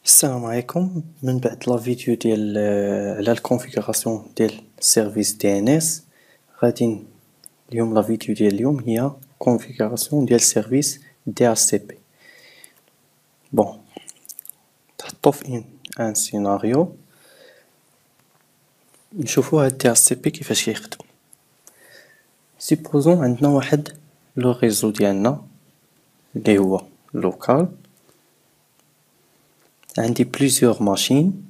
السلام عليكم. من بعد لا فيديو ديال على الكونفيغوراسيون ديال سيرفيس دي ان اس غادي اليوم لا فيديو ديال اليوم هي كونفيغوراسيون ديال سيرفيس دي اس سي بي. بون تحطو في ان سيناريو نشوفو هاد دي اس سي بي كيفاش كيخدم. سيبوزون عندنا واحد لو ريزو ديالنا اللي هو لوكال، عندي بليزيور ماشين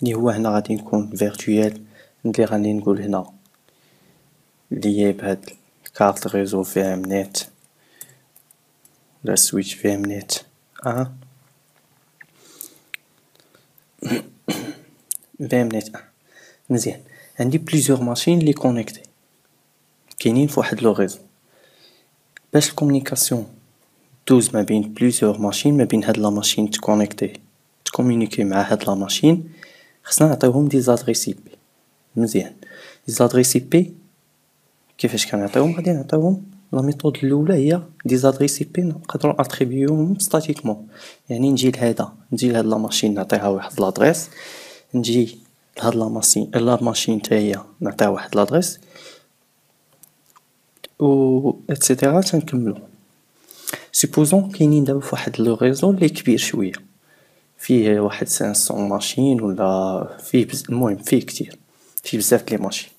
اللي هو هنا غادي نكون فيرتويال اللي غادي نقول هنا ليي بهاد الكارت ريزو في ام نت لا سويتش في ام نت في ام نت مزيان. عندي بليزيور ماشين لي كونيكتي كاينين في واحد لو ريزو. باش الكومونيكاسيون دوز ما بين بليزيور ماشين، ما بين هاد لا ماشين تكونيكتي تكومونيكي مع هاد لا ماشين، خصنا نعطيوهم دي زادريس اي بي. مزيان، دي زادريس اي بي كيفاش كنعطيوهم؟ غادي نعطيوهم لا ميثود الاولى هي دي زادريس اي بي نقدروا اتريبيوهم ستاتيكمون. يعني نجي لهذا، نجي لهاد لا ماشين نعطيها واحد لادريس، نجي لهاد لا ماشين حتى هي نعطيها واحد لادريس و اتسيتيرا تنكملو. سيبوزون كاينين دابا فواحد لو ريزو اللي كبير شويه، فيه واحد 500 ماشين ولا فيه المهم فيه كتير، فيه بزاف لي ماشين.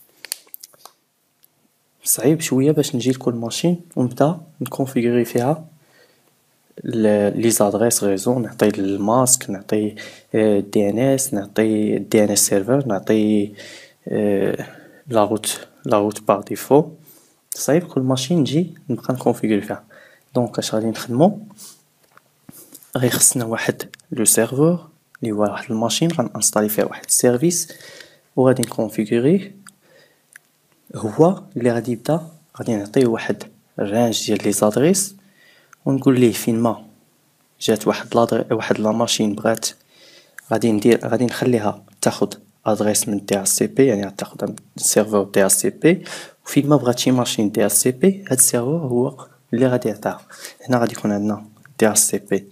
صعيب شويه باش نجي لكل ماشين ونبدا نكونفيغوري فيها لي زادريس ريزو، نعطي الماسك، نعطي دي ان اس، نعطي دي ان اس سيرفر، نعطي لا روت باغ ديفو. صعيب كل ماشين نجي نبقى نكونفيغوري فيها. دونك اش غادي نخدمو؟ غي خصنا واحد لو سيرفور اللي هو واحد الماشين غنانستالي فيها واحد السيرفيس وغادي نكونفيغوريه. هو اللي غادي يبدا غادي نعطيه واحد الرانج ديال لي زادريس ونقول ليه فين ما جات واحد لا ماشين بغات غادي نخليها تاخد ادريس من دي اس سي بي، يعني تاخدها من السيرفور دي اس سي بي، وفين ما بغات شي ماشين دي اس سي بي هاد السيرفور هو اللي غادي يعطيها. هنا غادي يكون عندنا دي اس سي بي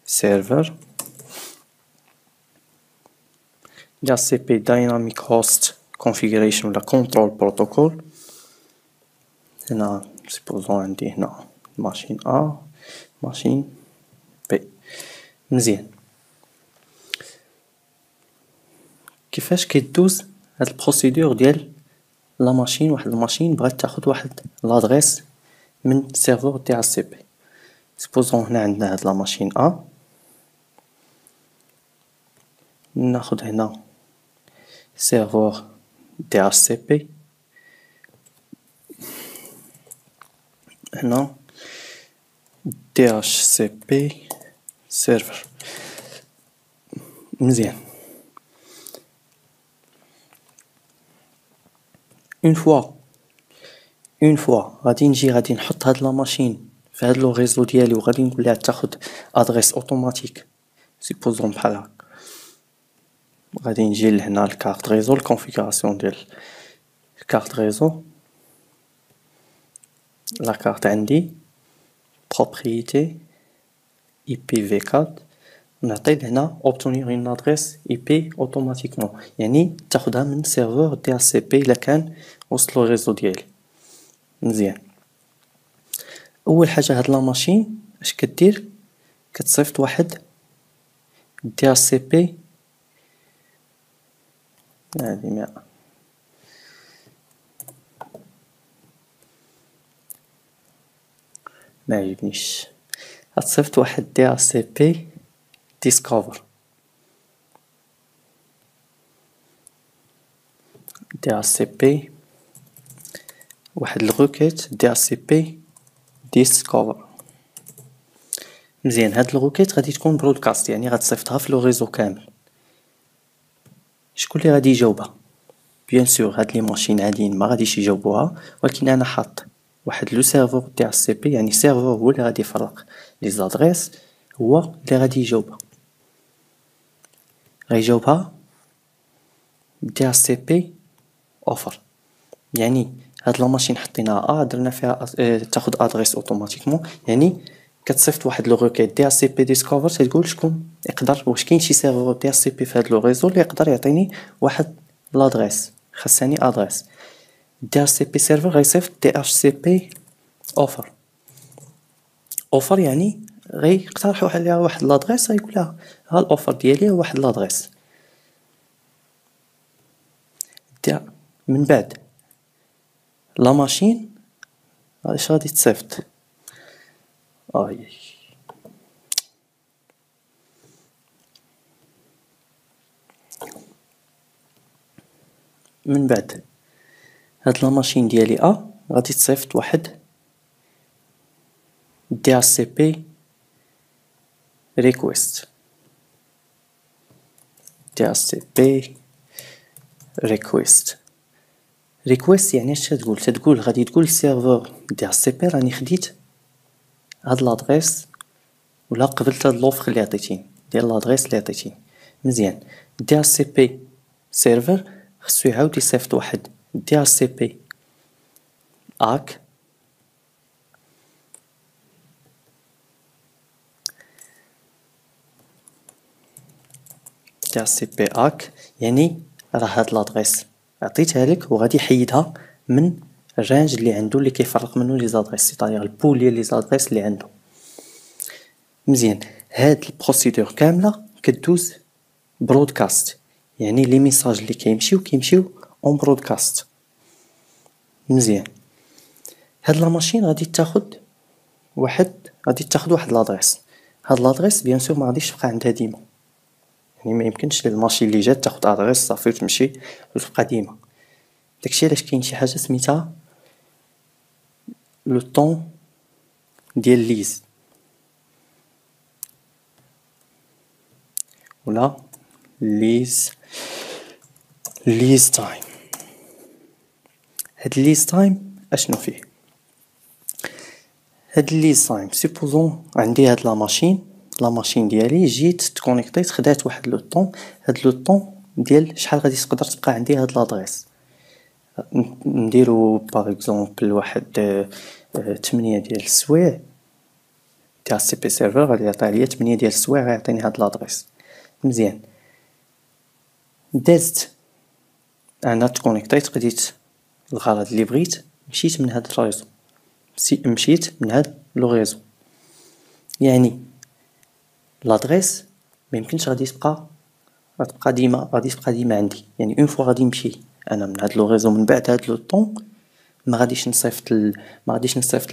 سيرفر، دي اس سي بي دايناميك هوست كونفيغوريشن ولا كنترول بروتوكول. هنا سيبوزون عندي هنا ماشين ا ماشين بي. مزيان، كيفاش كيدوز هاد البروسيدور ديال لا ماشين؟ واحد الماشين بغات تاخد واحد لادريس من سيرفور دي اس سي بي. سبوزون هنا عندنا هاد لا ماشين ا، ناخد هنا سيرفور دي اس سي بي، هنا دي اش سي بي سيرفر. مزيان، اون فوا غادي نجي غادي نحط هاد لا ماشين في هاد لو ريزو ديالي وغادي نقول لها تاخد ادريس اوتوماتيك. سيبوزون بحال هكا غادي نجي لهنا الكارت ريزو، الكونفيغوراسيون ديال الكارت ريزو. لا كارت عندي propriété IPv4، نعطي لهنا obtenir une adresse IP automatiquement، يعني تاخدها من سيرفور دي اس سي بي الا كان وصلو الريزو ديالي. مزيان، اول حاجه هاد لا ماشين اش كدير؟ كتصيفط واحد دي اس سي بي. هادي ما عجبنيش. غتصيفط واحد دي اس سي بي ديسكوفر، دي اس سي بي واحد الروكيت دي اس سي بي ديسكوفر. مزيان، هاد الروكيت غادي تكون برودكاست، يعني غتصيفطها في لو ريزو كامل. شكون اللي غادي يجاوبها؟ بيان سور هاد لي ماشين عاديين ما غاديش يجاوبوها، ولكن انا حاط واحد لو سيرفور دي اس سي بي، يعني سيرفور هو اللي غادي يفرق لي زادريس، هو اللي غادي يجاوبها. غيجاوبها دي اس سي بي اوفر، يعني هاد لا ماشين حطيناها درنا فيها تاخد ادريس اوتوماتيكمون، يعني كتصيفط واحد لو روكيت دي اتش سي بي ديسكوفر تقول شكون يقدر، واش كاين شي سيرفور دي اتش سي بي في هاد لو ريزو اللي يقدر يعطيني واحد لادريس، خاصني ادريس. دي اتش سي بي سيرفر غيصيفط دي اتش سي بي اوفر. اوفر يعني غيقترحوا عليها واحد لادريس، غيقول لها ها الاوفر ديالي هو واحد لادريس. من بعد لا ماشين اش غادي تصيفط، من بعد هاد لا ماشين ديالي غادي تصيفط واحد دي اتش سي بي ريكويست. دي اتش سي بي ريكويست يعني اش تقول غادي تقول للسيرفور دي اتش سي بي راني خديت هاد لادريس ولا قبلت هاد لوفر اللي عطيتيني ديال لادريس اللي عطيتيني. مزيان دي اتش سي بي سيرفر خصو يعاود يصيفط واحد دي اتش سي بي اك دي اتش سي بي اك، يعني راه هاد لادريس عطيتها لك وغادي يحيدها من الرانج اللي عنده اللي كيفرق منه لي زادريس، سيطاير البول ديال لي زادريس اللي عنده. مزيان هاد البروسيدور كامله كدوز برودكاست، يعني لي ميساج اللي كيمشيو اون برودكاست. مزيان هاد لا ماشين غادي تاخد واحد لادريس. هاد لادريس بيان سور ما غاديش تبقى عندها ديما، يعني ما يمكنش للماشين اللي جات تاخد ادريس صافي وتمشي وتبقى ديما. داكشي علاش كاين شي حاجه سميتها لو طون ديال ليز ولا ليز تايم. هاد ليز تايم اشنو فيه؟ هاد ليز تايم سيبوزون عندي هاد لا ماشين ديالي جيت تكونيكطيت خدات واحد لو طون، هاد لو طون ديال شحال غادي تقدر تبقى عندي هاد لادريس. نديرو باغ اكزومبل واحد 8 ديال السوايع تاع سي بي سيرفر غادي يعطي ليا 8 ديال السوايع غيعطيني هاد لادريس. مزيان دازت انا تكونيكطيت قديت الغرض اللي بغيت، مشيت من هاد الريزو، مشيت من هاد لو ريزو، يعني لادريس ما يمكنش غادي تبقى ديما عندي. يعني اون فوا غادي نمشي انا من هاد لو ريزو من بعد هاد لو طون ما غاديش نصيفط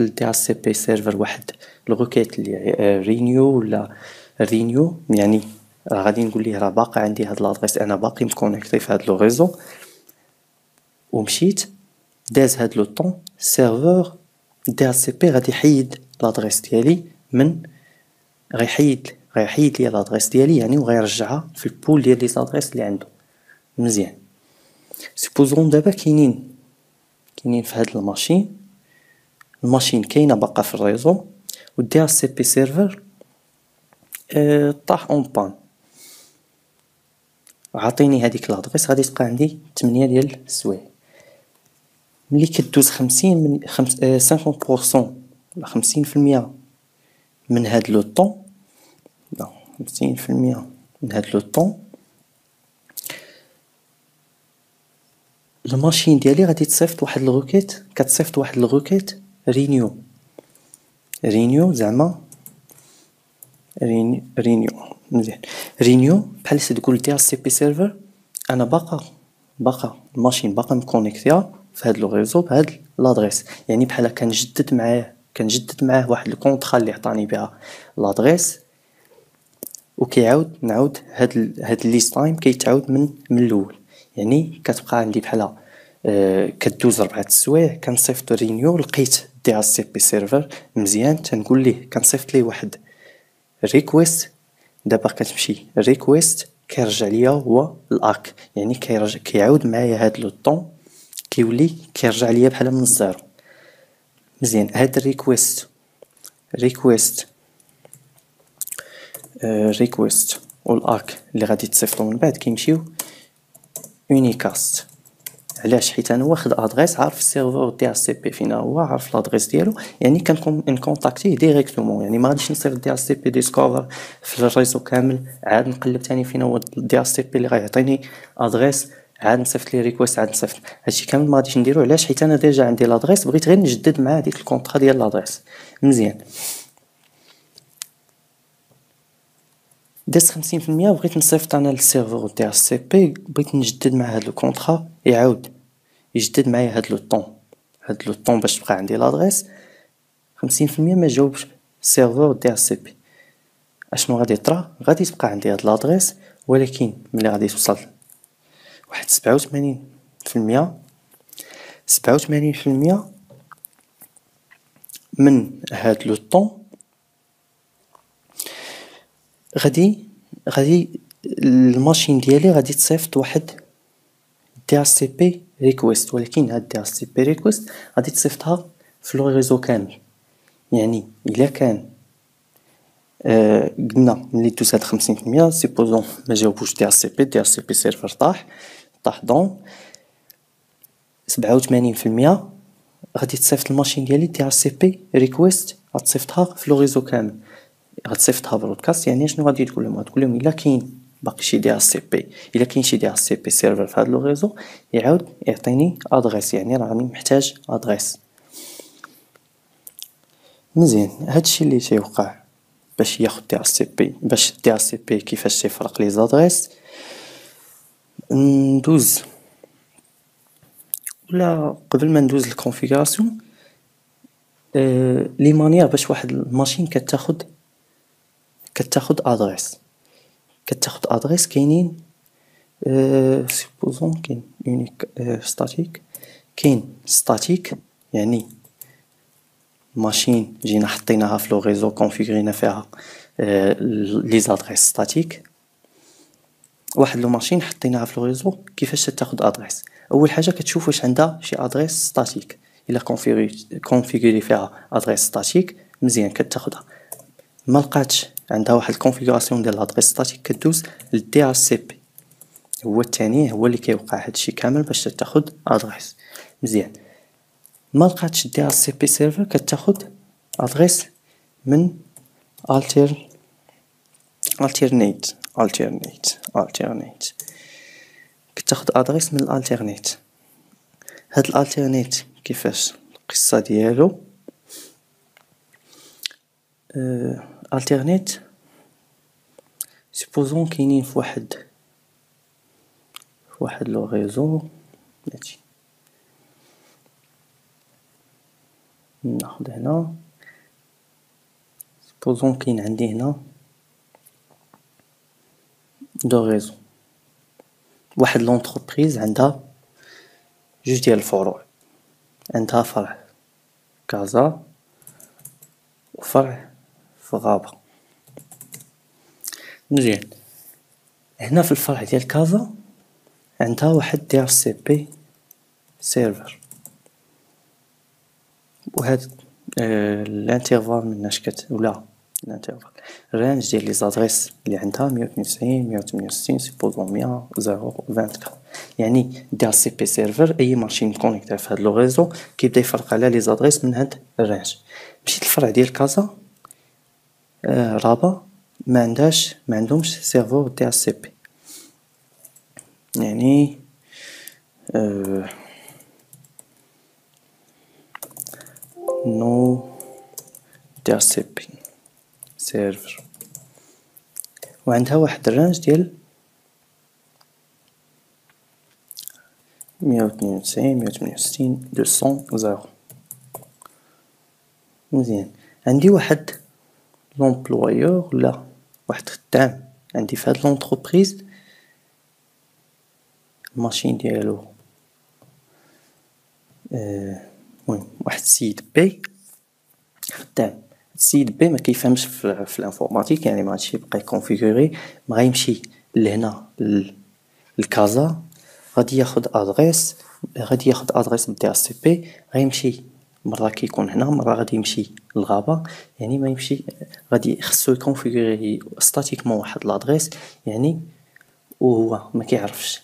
للدي اتش سي بي سيرفر واحد الروكيت اللي رينيو ولا رينيو، يعني راه غادي نقول ليه راه باقي عندي هاد لادريس، انا باقي مكونيكتي في هاد لو ريزو ومشيت داز هاد لو طون سيرفور دي اتش سي بي غادي يحيد لادريس ديالي من غيحيد لي لادريس ديالي يعني وغيرجعها في البول ديال لي زادريس اللي عنده. مزيان سيبوزون دابا كاينين في هاد الماشين كاينه باقا في الريزو ودي اتش سي بي سيرفر طاح اون بان، عطيني هذيك لادريس غادي تبقى عندي 8 ديال السوايع. ملي كدوز 50% ولا 50% من هاد لو طون، لا 50% من هاد لو طون الماشين ديالي غادي تصيفط واحد الروكيت، كتصيفط واحد الروكيت رينيو زعما رينيو. مزيان رينيو بحال تقول دي اتش سي بي سيرفر انا باقا الماشين باقا مكونيكتيا في هاد لو ريزو بهاد لادريس، يعني بحال كنجدد معاه واحد الكونطرا اللي عطاني بها لادريس نعاود هاد ليست تايم كيتعاود من الاول. يعني كتبقى عندي بحال كدوز 4 السوايع كنصيفط رينيو لقيت دي اتش سي بي سيرفر مزيان تنقول ليه كنصيفط ليه واحد ريكويست، دابا كتمشي ريكويست كيرجع ليا هو الاك، يعني كيعاود معايا هاد لو طون كيولي كيرجع ليا بحال من الزيرو. مزيان هاد الريكويست والاك اللي غادي تصيفطو من بعد كيمشيو اونيكاست، علاش؟ حيت انا واخد ادريس، عارف السيرفور تاع السي بي فين هو، عارف لادريس ديالو، يعني كنكون نكونتاكتيه ديريكتومون، يعني ما غاديش نصيفط دي اس سي بي ديسكوفر في الريزو كامل، عاد نقلب تاني فين هو دي اس سي بي اللي غيعطيني ادريس، عاد نصيفط ليه ريكويست، عاد نصيفط. هادشي كامل ما غاديش نديرو، علاش؟ حيت انا ديجا عندي لادريس، بغيت غير نجدد مع هذيك الكونطرا ديال لادريس. مزيان، دازت 50%، بغيت نصيفط انا للسيرفور تاع السي بي، بغيت نجدد مع هاد الكونطرا، يعاود يجدد معايا هاد لو طون، هاد لو طون باش تبقى عندي لادريس. 50% ما جاوبش السيرفور تاع السي بي، اشنو غادي يطرا؟ غادي تبقى عندي هاد لادريس، ولكن ملي غادي توصل واحد 87%، 87% من هاد لو طون غادي الماشين ديالي غادي تصيفط واحد دي اس سي بي ريكويست، ولكن هاد دي اس سي بي ريكويست غادي تصيفطها في لو ريزو كامل. يعني الا كان قلنا ملي دوز هاد 50%، سيبوزون ما جاوبوش دي اس سي بي، دي اس سي بي سيرفر طاح دون 87%، غادي تصيفط الماشين ديالي دي اس سي بي ريكويست، غتصيفطها في لو ريزو كامل، غتصيفطها برودكاست. يعني شنو غادي تقول لهم؟ غتقول لهم الا كاين باقي شي دي اس سي بي، الا كاين شي دي اس سي بي سيرفر في هاد لو ريزو، يعاود يعطيني ادريس، يعني راني محتاج ادريس. مزيان، هادشي اللي تيوقع باش ياخد دي اس سي بي، باش دي اس سي بي كيفاش تيفرق لي زادريس. ندوز، ولا قبل ما ندوز الكونفيغوراسيون، لي مانيير باش واحد الماشين كتاخد ادريس كاينين. سيبوزون كاين يونيك ستاتيك، كاين ستاتيك يعني ماشين جينا حطيناها في لو ريزو كونفيغرينا فيها لي زادريس ستاتيك. واحد لو ماشين حطيناها في لو ريزو، كيفاش تاخد ادريس؟ اول حاجه كتشوف واش عندها شي ادريس ستاتيك، الا كونفيغري فيها ادريس ستاتيك مزيان كتاخدها. ما لقاتش عندها واحد الكونفيغوراسيون ديال الادريس ستاتيك، كدوز للدي اس سي بي، هو الثاني هو اللي كيوقع هادشي كامل باش تاخد ادريس. مزيان، ما لقاتش دي اس سي بي سيرفر، كتاخد ادريس من alternate كتاخد ادريس من الالترنيت. هاد الالترنيت كيفاش القصه ديالو؟ الترنيت سيبوزون كاينين في واحد لو ريزو، ماشي ناخد هنا، سيبوزون كاين عندي هنا دو ريزو، واحد لونتربريز عندها جوج ديال الفروع، عندها فرع كازا وفرع في غابة. مزيان، هنا في الفرع ديال كازا عندها واحد دي اس سي بي سيرفر، وهاد الانترفال مناش ولا الانترفال الرانج ديال لي زادريس اللي عندها 192 168 سيبوزون 100 024. يعني دي اس سي بي سيرفر اي ماشين كونيكتي في هاد لو ريزو كيبدا يفرق على لي زادريس من هاد الرانج. مشيت الفرع ديال كازا، رابا ما عندهمش سيرفور دي اس سي بي، يعني نو دي اس سي بي سيرفر، وعندها واحد الرانج ديال 192 168 200 0. مزيان، عندي واحد لومبلويور ولا واحد خدام عندي في هاد لونتربريز، الماشين ديالو المهم واحد السيد بي خدام. السيد بي ما كيفهمش في الانفورماتيك، يعني ما غاديش يبقى يكونفيغوري، ما غيمشي لهنا الكازا، غادي ياخد ادريس بدي اس سي بي، غيمشي مره كيكون هنا، مره غادي يمشي للغابه، يعني ما يمشي، غادي خصو يكونفيغوري ستاتيكمون واحد لادريس، يعني وهو ما كيعرفش،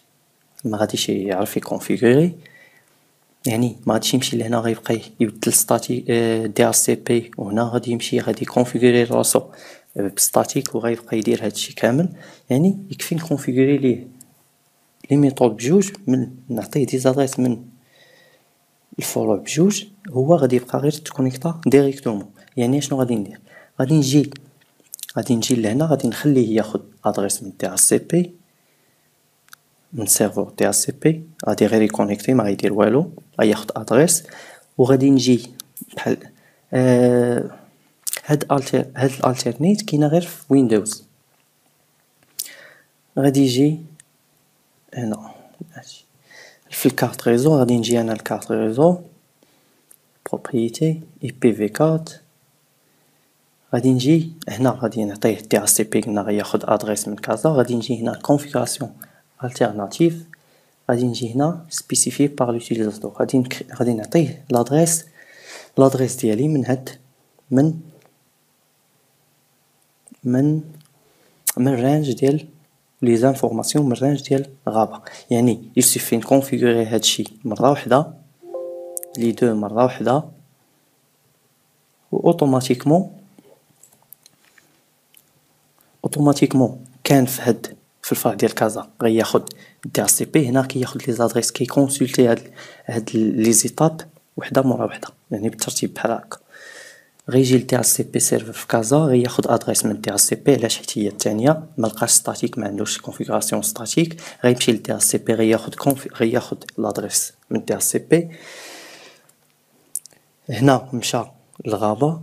ما غاديش يعرف يكونفيغوري يعني ما غاديش يمشي لهنا غيبقى يبدل ستاتيك دي اس سي بي، وهنا غادي يمشي غادي يكونفيغوري راسو بستاتيك وغيبقى يدير هادشي كامل. يعني يكفي نكونفيغوري ليه لي ميثود بجوج، من نعطيه دي زادريس من الفولو بجوج، هو غادي يبقى غير تكونيكتا ديريكتومون. يعني شنو غادي ندير؟ غادي نجي لهنا، غادي نخليه ياخد ادريس من تاع السي بي، من سيرفور تاع السي بي، غادي غير يكونيكتي ما غيدير والو، غياخد ادريس. وغادي نجي بحال هاد الالتيرنيت كاينه غير في ويندوز. غادي يجي هنا في الكارت ريزو، غادي نجي انا الكارت ريزو بروبريتي اي بي في 4، غادي نجي هنا غادي نعطيه تاع السي بي، قلنا غياخد ادريس من كازا. غادي نجي هنا كونفيغوراسيون التيرناتيف، غادي نجي هنا سبيسيفي بار لوتيليزاتور، غادي نعطيه لادريس ديالي من هاد من رانج ديال لي زانفورماسيون، من رانج ديال غابة. يعني يسوفي نكونفيغوري هادشي مرة وحدة، لي دو مرة وحدة، و اوتوماتيكمون كان في الفرع ديال كازا غياخد دي اس سي بي، هنا كياخد لي زادريس كيكونسولتي هاد لي زيتاب وحده مورا وحده، يعني بالترتيب بحال هكا. غيجي لتاع السي بي سيرفر في كازا، غياخد ادريس من تاع السي بي، علاش حيت هي الثانيه ملقاش ستاتيك، ما عندوش كونفيغوراسيون ستاتيك. غيمشي لتاع السي بي، غياخد لادريس من تاع السي بي. هنا مشى للغابه،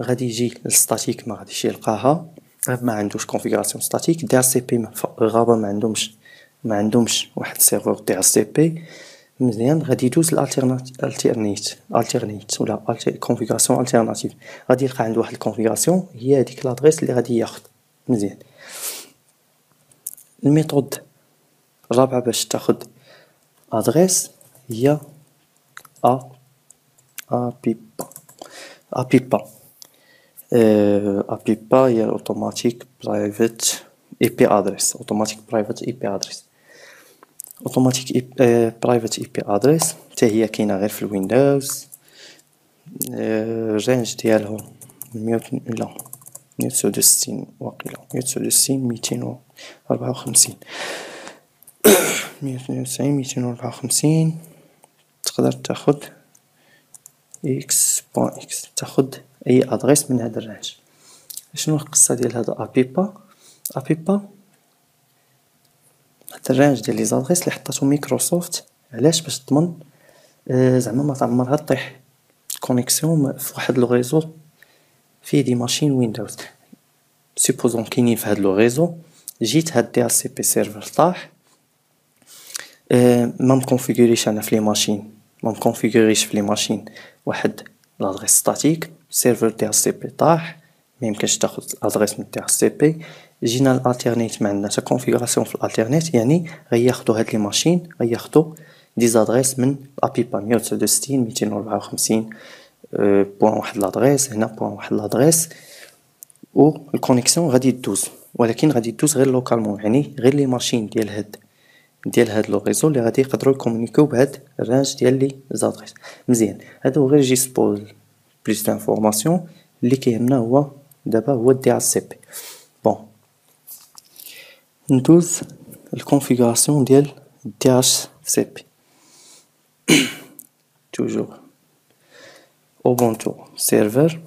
غادي يجي للستاتيك ما غاديش يلقاها، ما عندوش كونفيغوراسيون ستاتيك. دي اس سي بي الغابه ما عندهمش واحد السيرفور دي اس سي بي مزيان. غادي يدوز الالتيرنيت ولا كونفيغوراسيون التيرناتيف، غادي يلقى عنده واحد الكونفيغوراسيون هي هذيك لادريس اللي غادي ياخد مزيان. الميثود الرابعه باش تاخد ادريس هي ابيبا. ابيبا هي اوتوماتيك برايفت اي بي ادريس، اوتوماتيك برايفت اي بي ادريس. اوتوماتيك برايفت اي بي ادريس حتى هي كاينه غير في الويندوز. الرينج ديالهم 169 واقيلا 169 254 192 254. تقدر تاخد x.x، تاخد اي ادريس من هذا الرانج. شنو القصه ديال هذا ابيبا؟ هاد الرانج ديال لي زادريس اللي حطاتو مايكروسوفت، علاش؟ باش تضمن زعما ما تعمرها طيح كونيكسيون في واحد لو ريزو فيه دي ماشين ويندوز. سيبوزون كاينين في هاد لو ريزو، جيت هاد دي اس سي بي سيرفر طاح، ما مكونفيغوريش انا في لي ماشين، ما مكونفيغوريش في لي ماشين واحد لادريس ستاتيك. سيرفر دي اس سي بي طاح، ما يمكنش تاخد الادريس من تاع السي بي. جينا الالتيرنيت ما عندنا حتى كونفيغوراسيون في الالتيرنيت، يعني غياخدو هاد لي ماشين، غياخدو دي زادريس من ابيبا 169 254 بوان واحد لادريس، هنا بوان واحد لادريس، و الكونيكسيون غادي تدوز، ولكن غادي تدوز غير لوكالمون، يعني غير لي ماشين ديال هاد لو ريزو اللي غادي يقدروا يكومونيكيو بهاد الرانج ديال لي زادريس مزيان. هادو غير جي سبوز بليس دانفورماسيون. اللي كيهمنا هو دابا هو دي اس سي بي. بون ندوز الكونفيغوراسيون ديال دي اس سي بي. توجور اوبونتو سيرفر،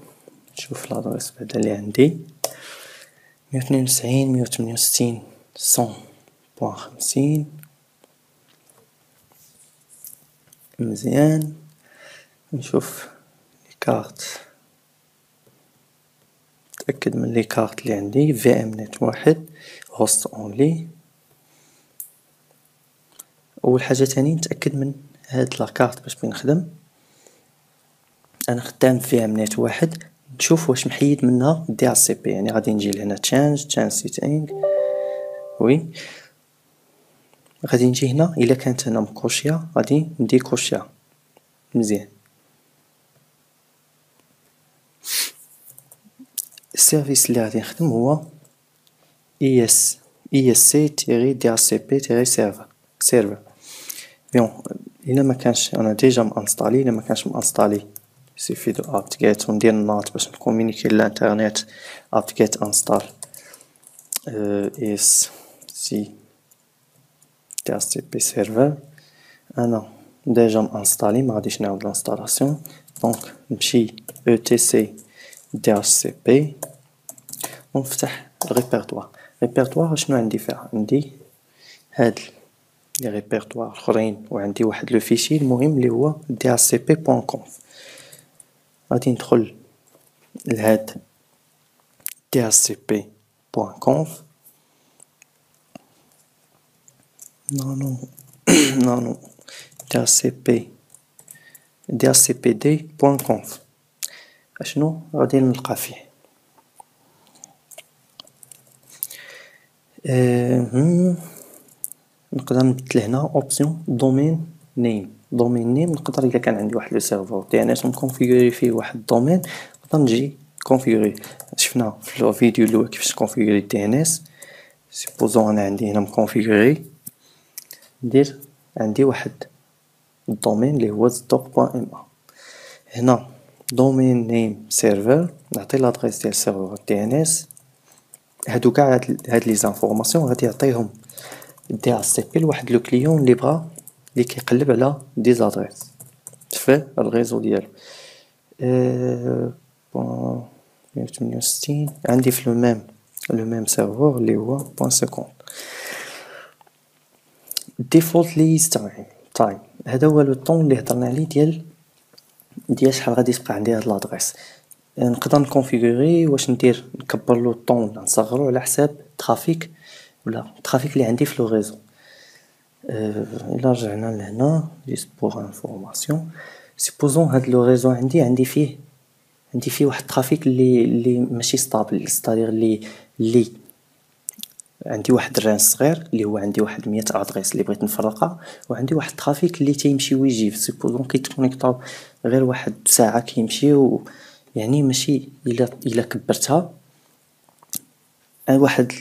نشوف لادريس بعدا اللي عندي 192 168 100.50 مزيان. نشوف لي كارت، تأكد من لي كارت اللي عندي. في ام نت واحد، هوست اونلي. اول حاجه تاني نتاكد من هاد لاكارت باش نخدم. انا خدام في ام نت واحد، نشوف واش محيد منها دي اس سي بي، يعني غادي نجي لهنا تشانج سيتينغ وي، غادي نجي هنا الا كانت هنا مكوشيه غادي نديكوشيها مزيان. السيرفيس اللي غادي نخدم هو ESC-DHCP-server. بيون الا ما كانش انا ديجا مانستالي، الا ما كانش مانستالي سيفي دو apt get وندير النات باش نكومونيكي للانترنت apt get install اس سي DHCP سيرفر. انا ديجا مانستالي ما غاديش نعاود الانستالاسيون، دونك نمشي etc DHCP ونفتح الريبرتوار. ريبرتوار شنو عندي فيها؟ عندي هاد لي ريبرتوار اخرين وعندي واحد لو فيشي المهم اللي هو dhcp.conf. غادي ندخل لهاد dhcp.conf نانو نانو dhcpd.conf. اشنو غادي نلقى فيه؟ نقدر نبدل هنا اوبسيون دومين نيم. دومين نيم نقدر الا كان عندي واحد لو سيرفور دي ان اس نكونفيغوري فيه واحد الدومين، نقدر نجي كونفيغوري. شفنا في الفيديو الاول كيفاش كونفيغوري دي ان اس. سيبوزون انا عندي هنا مكونفيغوري، ندير عندي واحد الدومين اللي هو stock.ma. هنا دومين نيم سيرفر نعطي لادريس ديال السيرفر دي ان اس. هادو كاع هاد لي زانفورماسيون غادي يعطيهم دي اس سي بي لواحد لو كليون اللي بغا اللي كيقلب على دي زادريس في الريزو ديالو. 168 عندي في لو ميم سيرفور اللي هو .50. ديفولت ليز تايم هذا هو لو طون اللي هضرنا عليه ديال شحال غادي تبقى عندي هاد لادريس. نقدر نكونفيغوري واش ندير نكبر له الطون ولا نصغرو على حساب الترافيك ولا الترافيك اللي عندي في لو ريزو. الا رجعنا لهنا جيست بوغ انفورماسيون، سيبوزون هاد لو ريزو عندي فيه واحد الترافيك اللي ماشي ستابل، ستادير اللي عندي واحد الرانس صغير اللي هو عندي واحد 100 ادريس اللي بغيت نفرقها، وعندي واحد الترافيك اللي تيمشي ويجي. سيبوزون كيتكونيكطاو غير واحد ساعه كيمشي يعني ماشي الا كبرتها واحد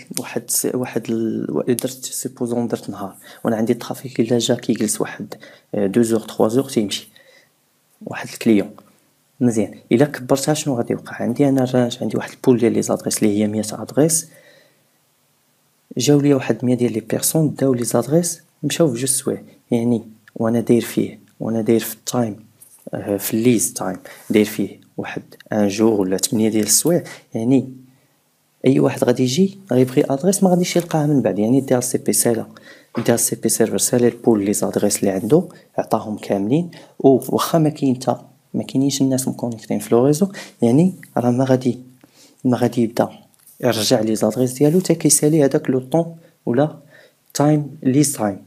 درت سيبوزون درت نهار وانا عندي الترافيك الا جا كيجلس واحد 2 زور 3 زور تيمشي واحد الكليون مزيان. الا كبرتها شنو غادي يوقع؟ عندي انا الرانج عندي واحد البول ديال لي زادريس اللي هي 100 ادريس، جاو لي واحد 100 ديال لي بيرسون داو لي زادريس مشاو في جوج سوايع. يعني وانا داير في التايم في الليز تايم داير فيه واحد ان جور ولا 8 ديال السوايع، يعني اي واحد غادي يجي غيبغي ادريس ما غاديش يلقاها من بعد. يعني دي اس سي بي سالا دي اس سي بي سيرفر سالي البول لي زادريس اللي عنده عطاهم كاملين، وواخا ما كاينينش الناس مكونيكتين في لو ريزو، يعني راه ما غادي يبدا يرجع لي زادريس ديالو حتى كيسالي هذاك لو طون ولا تايم ليز تايم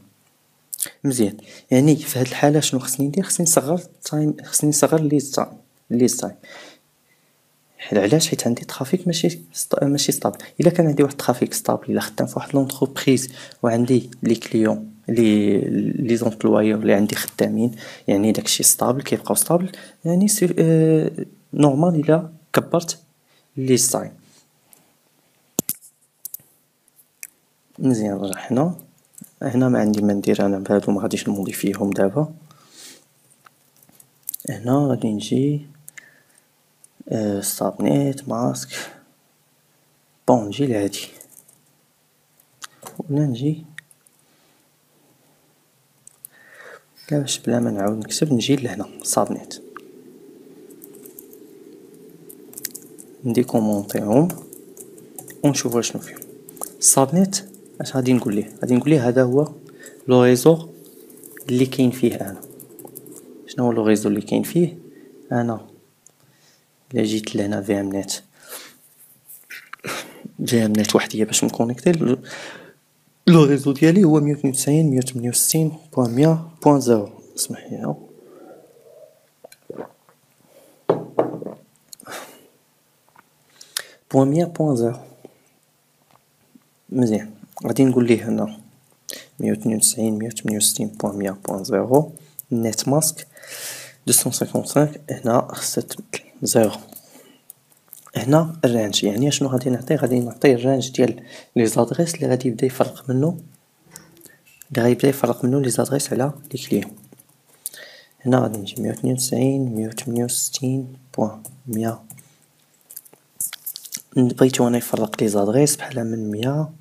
مزيان. يعني في هذه الحاله شنو خصني ندير؟ خصني نصغر تايم، خصني نصغر ليز تايم. علاش؟ حيت عندي ترافيك ماشي ستابل. الا كان عندي واحد ترافيك ستابل، الا خدام في واحد لونتربريز وعندي لي كليون لي زومبلويور اللي عندي خدامين، يعني داكشي ستابل كيبقاو ستابل، يعني نورمال الا كبرت ليز تايم مزيان. رجع هنا ما عندي ما ندير انا بهادو، ما غاديش نموديفيهم دابا. هنا غادي نجي سابنيت ماسك بون، نجي لهادي ولا نجي باش بلا ما نعاود نكتب نجي لهنا سابنيت ندي كومونطيهم ونشوفوا شنو فيهم. سابنيت اش غادي نقول ليه؟ هذا هو لو ريزو اللي كاين فيه انا. شنو هو لو ريزو اللي كاين فيه انا؟ الا جيت لهنا في ام نت وحديه باش نكونيكتي لو ريزو ديالي هو 192.168.100.0. اسمح لي .100.0 مزيان. غادي نقول ليه هنا 192.168.100.0 نت ماسك 255. هنا خصها تبدل زيرو. هنا الرانج، يعني شنو غادي نعطي الرانج ديال لي زادريس اللي غيبدا يفرق منه لي زادريس على لي كليون. هنا غادي نجي 192.168.100. بغيتو انا يفرق لي زادغيس بحال من 100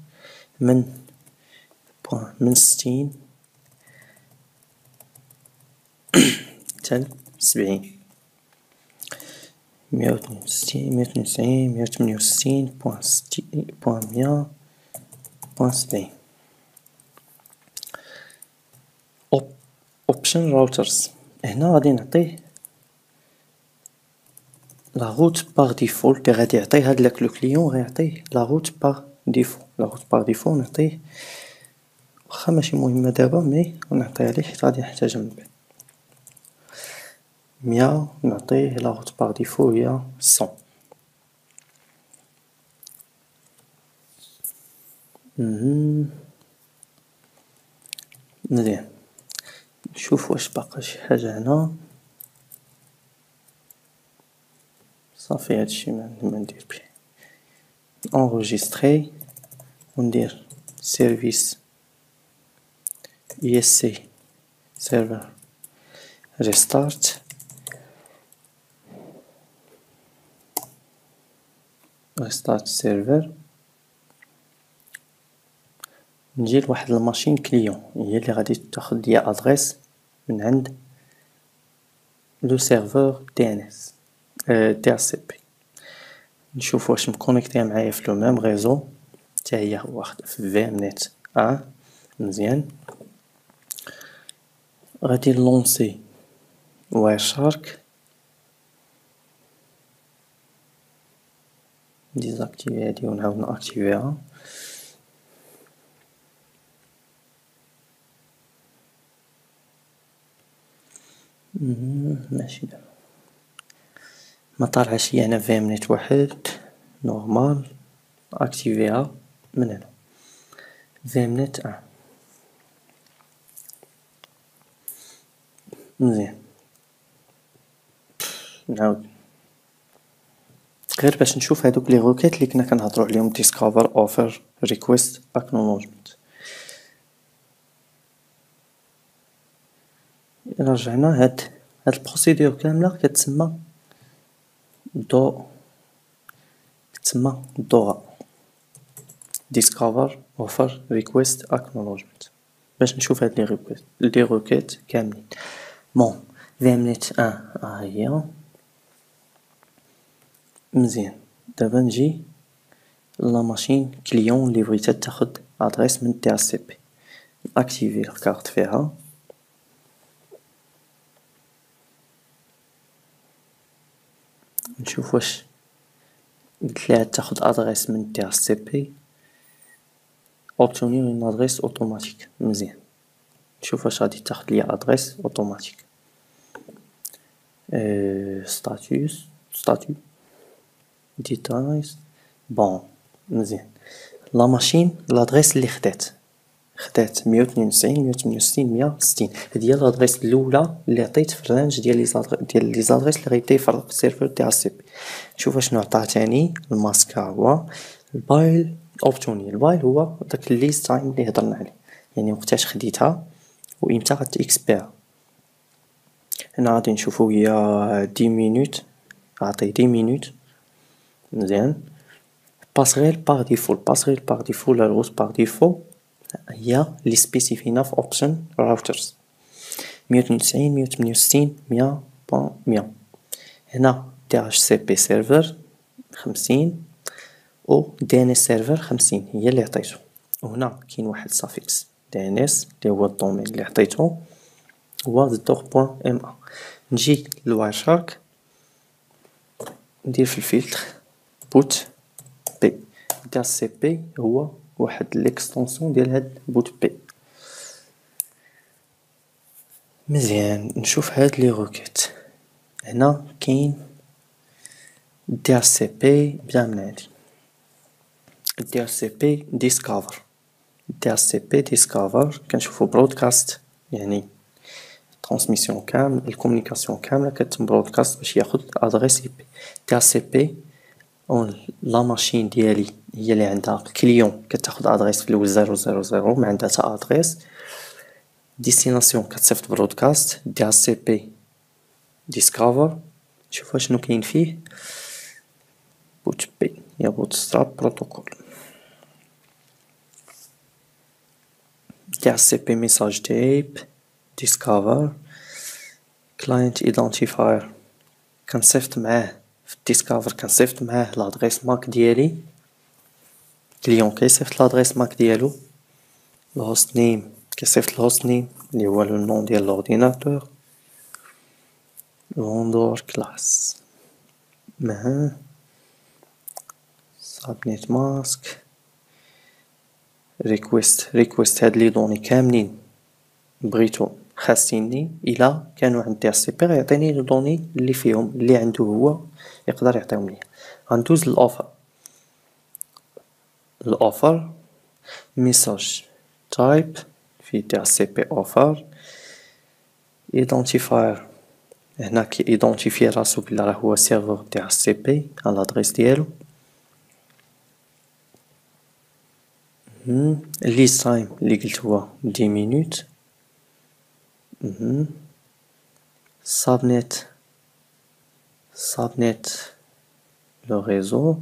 من 60 حتى 70. 192.168.100.70. اوبشن راوترز، هنا غادي نعطيه لا روت باغ ديفولت اللي غادي يعطيه هاد لو كليون، غيعطيه لا روت باغ ديفو. لا روت باغ ديفو نعطيه، واخا ماشي مهمة دابا مي نعطيها ليه حيت غادي نحتاجها من بعد. 100 نعطيه لا روت باغ ديفو هي 100. مزيان، نشوف واش باقا شي حاجة هنا. صافي هادشي ما ندير بيه. انغوجيستري وندير سيرفيس ESC سيرفر ريستارت. ريستارت سيرفر. نجي لواحد الماشين كليون هي اللي غادي تاخد ليا ادريس من عند لو سيرفور DNS DHCP. نشوف واش مكونيكتي معايا في لو ميم ريزو، حتى هي واخد في VMnet مزيان. غادي نلونسي واير شارك، ديزاكتيفي هادي ونعاود ناكتيفيها. ماشي دابا ما طالعش لي هنا VMnet واحد نورمال، اكتيفيها من هنا VMnet مزيان. نعاود غير باش نشوف هادوك لي روكيت اللي كنا كنهضروا عليهم discover offer request acknowledgement. رجعنا هاد البروسيدور كامله كتسمى DORA discover offer request acknowledgement. باش نشوف هاد لي روكيت كاملين. بون VMnet هي مزيان. دابا نجي لا ماشين كليون اللي بغيتها تاخد ادريس من DHCP، اكتيفي الكارت فيها. نشوف واش قلت ليها تاخد ادريس من DHCP obtenir une adresse automatique. مزيان، نشوف واش غادي تاخد ليا ادريس اوتوماتيك. statut details. بون مزيان، لا ماشين لادريس اللي خدات 192.168.160. هادي هي لادريس الاولى اللي عطيت في الرانج ديال لي زادريس اللي غيبدا يفرق في السيرفر تاع DHCP. نشوف اشنو عطاه تاني. الماسكا هو البايل اوبتوني. البايل هو داك الليست تايم اللي هضرنا عليه، يعني وقتاش خديتها وامتى غتيكسبير. هنا غادي نشوفو هي 10 مينوت، عطيه 10 مينوت مزيان. باسغيل باغ ديفو، الباسغيل باغ ديفو لا الروت باغ ديفو هي اللي سبيسيفينا في اوبشن راوترز 192.168.100.100. هنا DHCP سيرفر 50 و DNS سيرفر 50 هي اللي عطيتو. وهنا كاين واحد سافيكس DNS اللي هو الدومين اللي عطيتو هو الدور.ma. نجي للواير شارك، ندير في الفلتر بوت بي. DHCP هو واحد ليكستونسيون ديال هاد بوت بي. مزيان، نشوف هاد لي روكيت. هنا كاين DHCP بدا من هادي DHCP discover. DHCP discover كنشوفو برودكاست، يعني ترانسميسيون كامل، الكومونيكاسيون كامله كتم برودكاست باش ياخد ادريس IP. DHCP لا ماشين ديالي هي اللي عندها كليون كتاخد ادريس في الاول 000 ما عندها حتى ادريس. ديستيناسيون كتصيفط برودكاست. DHCP ديسكفر، نشوفوا شنو كاين فيه. بوت بي يا بوتستراب بروتوكول تاع سي بي ميساج تيب ديسكفر كلاينت ايدنتيفاير. كنصيفط معاه في الديسكفر كنصيفط معاه لادريس ماك ديالي، كليون كيصيفط لادريس ماك ديالو. الهوست نيم كيصيفط الهوست نيم اللي هو لو نون ديال لورديناتور. فوندور كلاس مع سابنيت ماسك ريكويست هاد لي دوني كاملين بغيتو خاصيني الا كانوا عند تي سي بي غيعطيني لي دوني اللي فيهم اللي عنده هو يقدر يعطيهم ليا. غندوز الاوفر ميساج تايب في تي سي بي اوفر ايدنتيفاير. هنا كي ايدنتيفي راسو بلا راه هو سيرفور تاع سي بي على لادريس ديالو. الليست تايم اللي قلت هو 10 مينوت. سابنيت لو ريزو.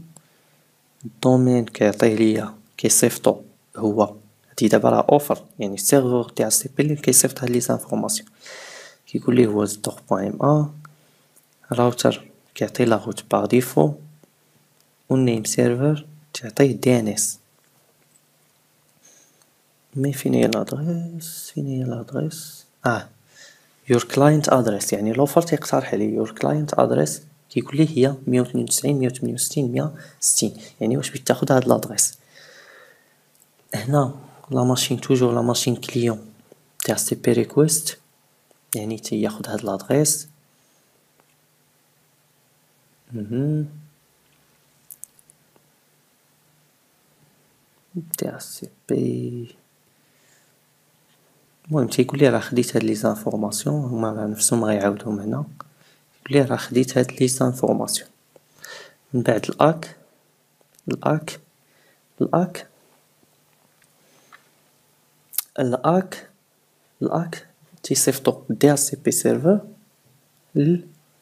الدومين كيعطيه ليا كيصيفطو هو هادي دابا راه اوفر يعني السيرفور تاع سي بي اللي كيصيفط هاد لي زانفورماسيون. كيقول ليه هو z.m.a. راوتر كيعطي لا روت باغ ديفو و النيم سيرفر تعطيه دي ان اس. مي فين هي لادريس يور كلاينت ادريس يعني لوفر تيقترح عليه يور كلاينت ادريس كيقول ليه هي 192 168 160 يعني واش بغيت تاخد هاد لادريس. هنا لا ماشين توجور لا ماشين كليون تاع سي بي ريكويست يعني تياخد هاد لادريس. تاع سي بي المهم تيقول لي راه خديت هاد لي زانفورماسيون هما نفسهم غيعاودهم هنا. يقول لي راه خديت هاد لي زانفورماسيون. من بعد الاك تيصيفطو دي سي بي سيرفر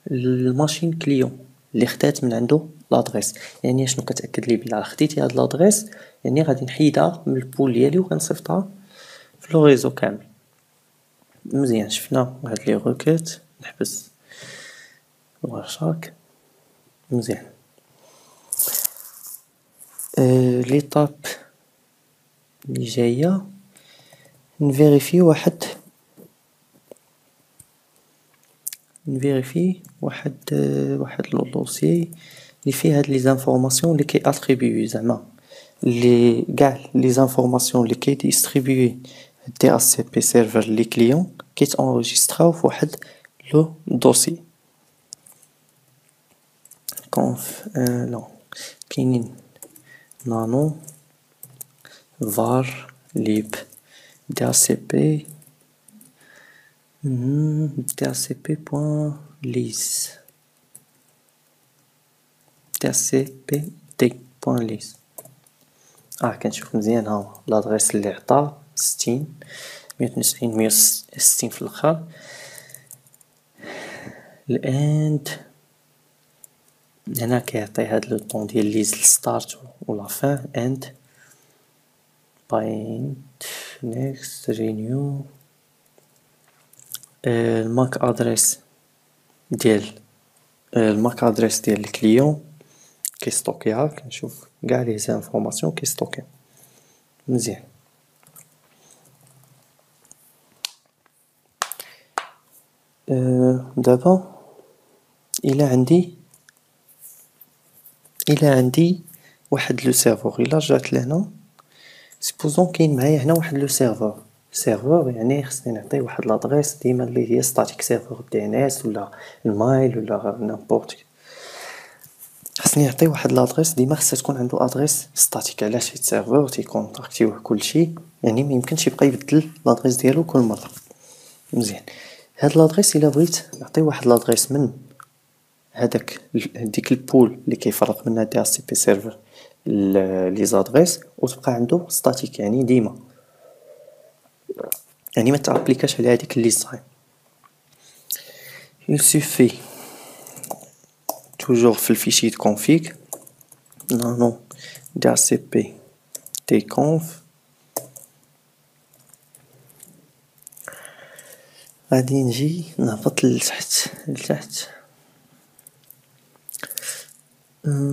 للماشين كليون اللي خدات من عنده لادريس. يعني شنو كتاكد لي بلا خديتي هاد لادريس يعني غادي نحيدها من البول ديالي وغنصيفطها في لو ريزو كامل. مزيان شفنا هاد لي روكيت. نحبس الورشاك مزيان. ليطاب اللي جايه نفيريفي واحد لو دوسيي اللي فيه هاد لي زانفورماسيون اللي كي اتريبيوي زعما اللي كاع لي زانفورماسيون اللي كي ديستريبيوي دي اس سي بي سيرفر لي كليون كيتونجستراو في واحد لو دوسي كونف لا كاينين نانو var lib dacp dacp.lis dacpd.lis. كنشوف مزيان ها هو لادريس اللي عطا 60 192 160 في الاخر. الاند هنا كيعطي هاد لو طون ديال ليز الستارت و لا فان اند باينت نيكست رينيو. الماك ادريس ديال الكليون كيستوكيها. كنشوف كاع لي زانفورماسيون كيستوكي مزيان. دابا الا عندي واحد لو سيرفور الا رجعت لهنا سيبوزون كاين معايا هنا واحد لو سيرفور يعني خصني نعطيه واحد لادريس ديما اللي هي ستاتيك سيرفور دي ان اس ولا المايل ولا نابورت. خصني نعطيه واحد لادريس ديما خصها تكون عنده ادريس ستاتيك. علاش؟ حيت السيرفور تيكونتاكتيوه كلشي يعني ما يمكنش يبقى يبدل لادريس ديالو كل مره. مزيان هاد لادريس الا بغيت نعطيه واحد لادريس من ديك البول اللي كيفرق منها دي اس بي سيرفر لي زادريس وتبقى عنده ستاتيك يعني ديما يعني ما تابليكاش على هذيك الليست. il suffit toujours في الفيشي de config non DHCP tconf غادي نجي نهبط لتحت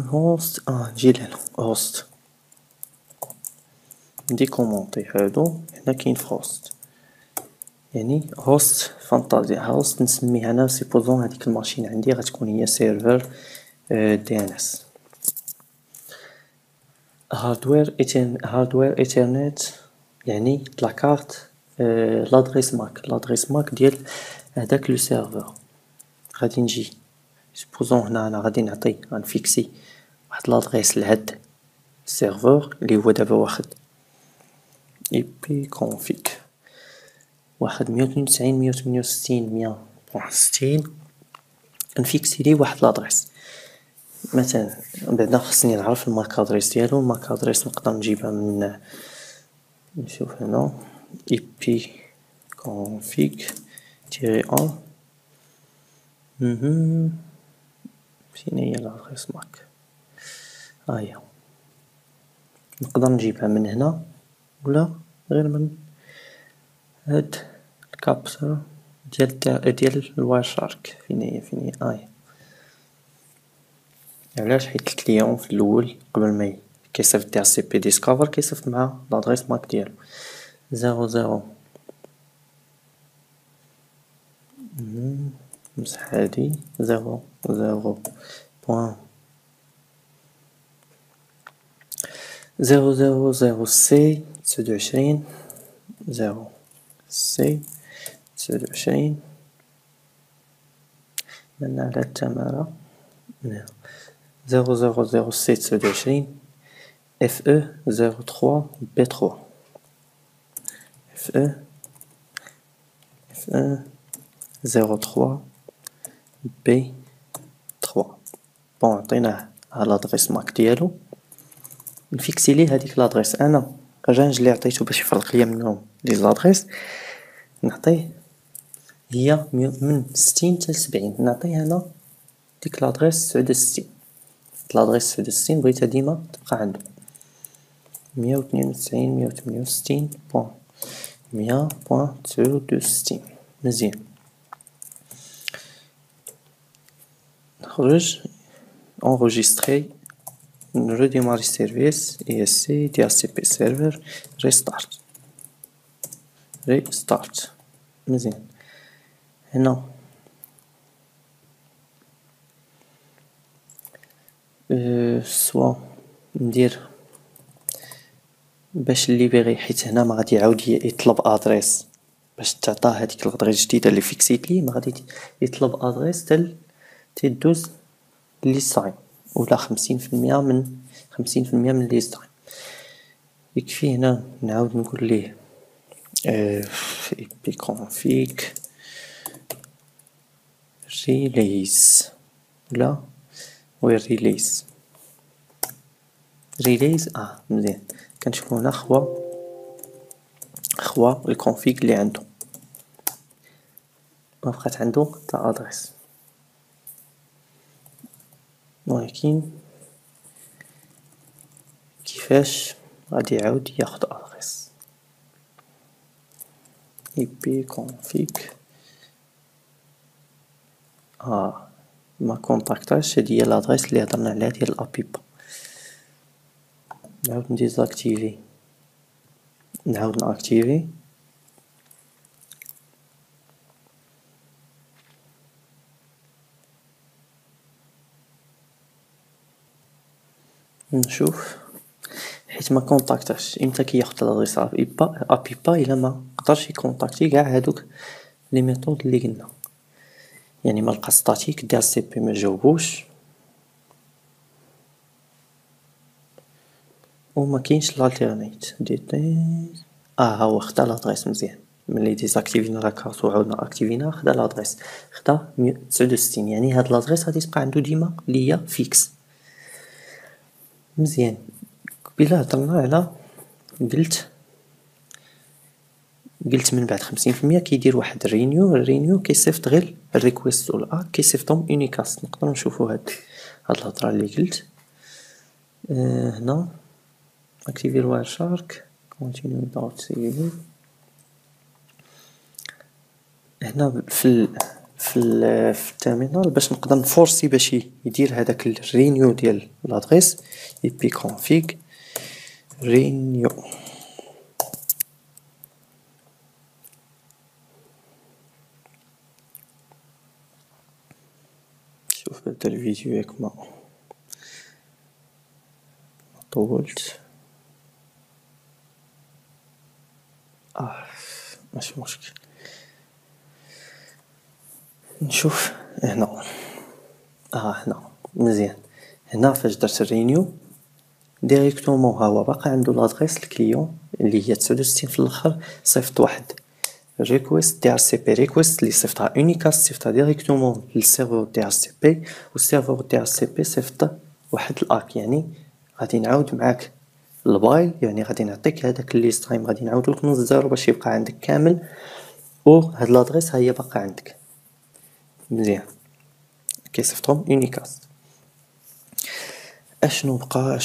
هوست نجي لهنا هوست ندي كومونطي هادو هنا كاين فروست يعني هوست فانتازيا هوست نسميه انا سيبوزون هذيك الماشين عندي غتكون هي سيرفر دي ان اس هاردوير ايثرنت يعني لاكارت لادريس ماك ديال هداك لو سيرفر غادي نجي سيبوزون هنا انا غادي نعطي غنفيكسي واحد لادريس لهاد السيرفر اللي هو دابا واخد اي بي كونفيك واحد 192.168.1.60 نفيكسي ليه واحد لادريس مثلا بعدا خصني نعرف الماك ادريس ديالو الماك ادريس نقدر نجيبها من نشوف هنا اي بي كونفيك تيري ان فين هي لادريس ماك هي نقدر نجيبها من هنا ولا غير من هاد الكابتشر ديال الواير شارك فين هي علاش حيت الكليون في الاول قبل ما كيصيفط دي سي بي ديسكفر كيصيفط مع لادريس ماك ديالو 00 مسح هادي 00 بوان 000 سي 29 0 سي 29 من على التمارة 000 سي 29 اف او 03 بي 3 اف او 03 بي 3 بون عطيناه على لادريس ماك ديالو نفيكسي ليه هذيك لادريس انا الرانج اللي عطيتو باش يفرق ليا منهم لي زادريس نعطيه هي من 60 حتى 70 نعطيه انا ديك لادريس 69 لادريس 69 بغيتها ديما تبقى عنده 192.168.100.062 مزيان نخرج enregistrer redémarrer service ESC DHCP server restart مزيان هنا سوا ندير باش ليبيغي حيت هنا ما غادي يعاود يطلب ادريس باش تعطاه هذيك الادريس الجديده اللي فيكسيت ليه ما غادي يطلب ادريس تدوز ليست تايم ولا 50% من 50% من ليست تايم يكفي هنا نعاود نقول ليه في config release ولا وين release مزيان كنشوفو هنا خوا الكونفيغ اللي عنده ما بقات عنده تا ادريس ولكن كيفاش غادي يعاود ياخد ادريس ip config ما كونتاكتاش هادي هي لادريس اللي هضرنا عليها ديال الابيبا نعاود نديزاكتيفي نعاود ناكتيفي نشوف حيت ما كونتاكتاش امتى كياخد لادريس ابيبا الا ما قدرش يكونتاكتي كاع هادوك لي ميثود اللي قلنا يعني ما لقى ستاتيك دي سي بي ما جاوبوش وما كاينش لالتيرنيت ها هو خدا لادريس مزيان ملي ديزاكتيفينا لاكارت وعاودنا اكتيفينا خدا لادريس خدا 169 يعني هاد لادريس غادي تبقى عنده ديما اللي هي فيكس مزيان قبيله هضرنا على قلت قلت من بعد 50% كيدير واحد الرينيو كيصيفط غير الريكويست و الأك كيصيفطهم اونيكاست. نقدروا نشوفوا هاد الهضره اللي قلت هنا activer Wireshark continue without saving. هنا في التيرمينال باش نقدر نفورسي باش يدير هذاك الرينيو ديال لادريس ipconfig renew. شوف هذا الفيديو ياك ما طولت ماشي مشكل. نشوف هنا هنا مزيان. هنا فاش درت الرينيو ديريكتومون ها هو باقي عنده لادريس الكليون اللي هي 69 في الاخر. صيفط واحد ريكويست دي ار سي بي ريكويست اللي صيفطها اونيكاست صيفطها ديريكتومون للسيرفور دي ار سي بي والسيرفور دي ار سي بي صيفط واحد الاك. يعني غادي نعاود معاك البايل يعني غادي نعطيك هذاك الليست تايم غادي نعاودو لك من الزيرو باش يبقى عندك كامل و هاد لادريس ها هي باقا عندك مزيان كيصيفطهم اونيكاست. اشنو بقى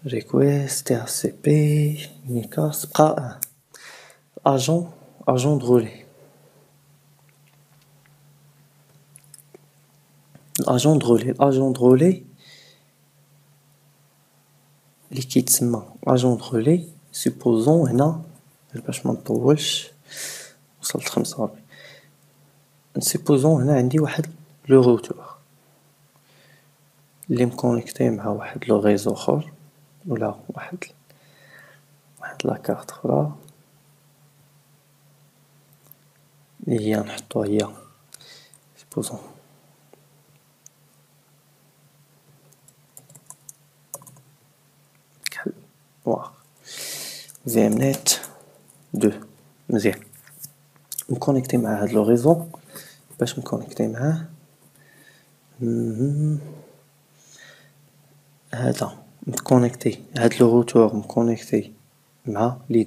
ريكويست تي سي بي اونيكاست بقى اجون درولي. الاجون درولي اللي كيتسمى اجون درولي سوبوزون هنا باش ما نطولش وصلت 45. سوبوزون هنا عندي واحد لو روتور اللي مكونيكتي مع واحد لو ريزو اخر ولا واحد لا كارت اخرى اللي هي نحطو هي سوبوزون كحل في ام نت 2 مزيان. مكونيكتي مع هاد لو ريزو باش مكونيكتي معاه هذا مكونيكتي هاد لو روتور مكونيكتي مع لي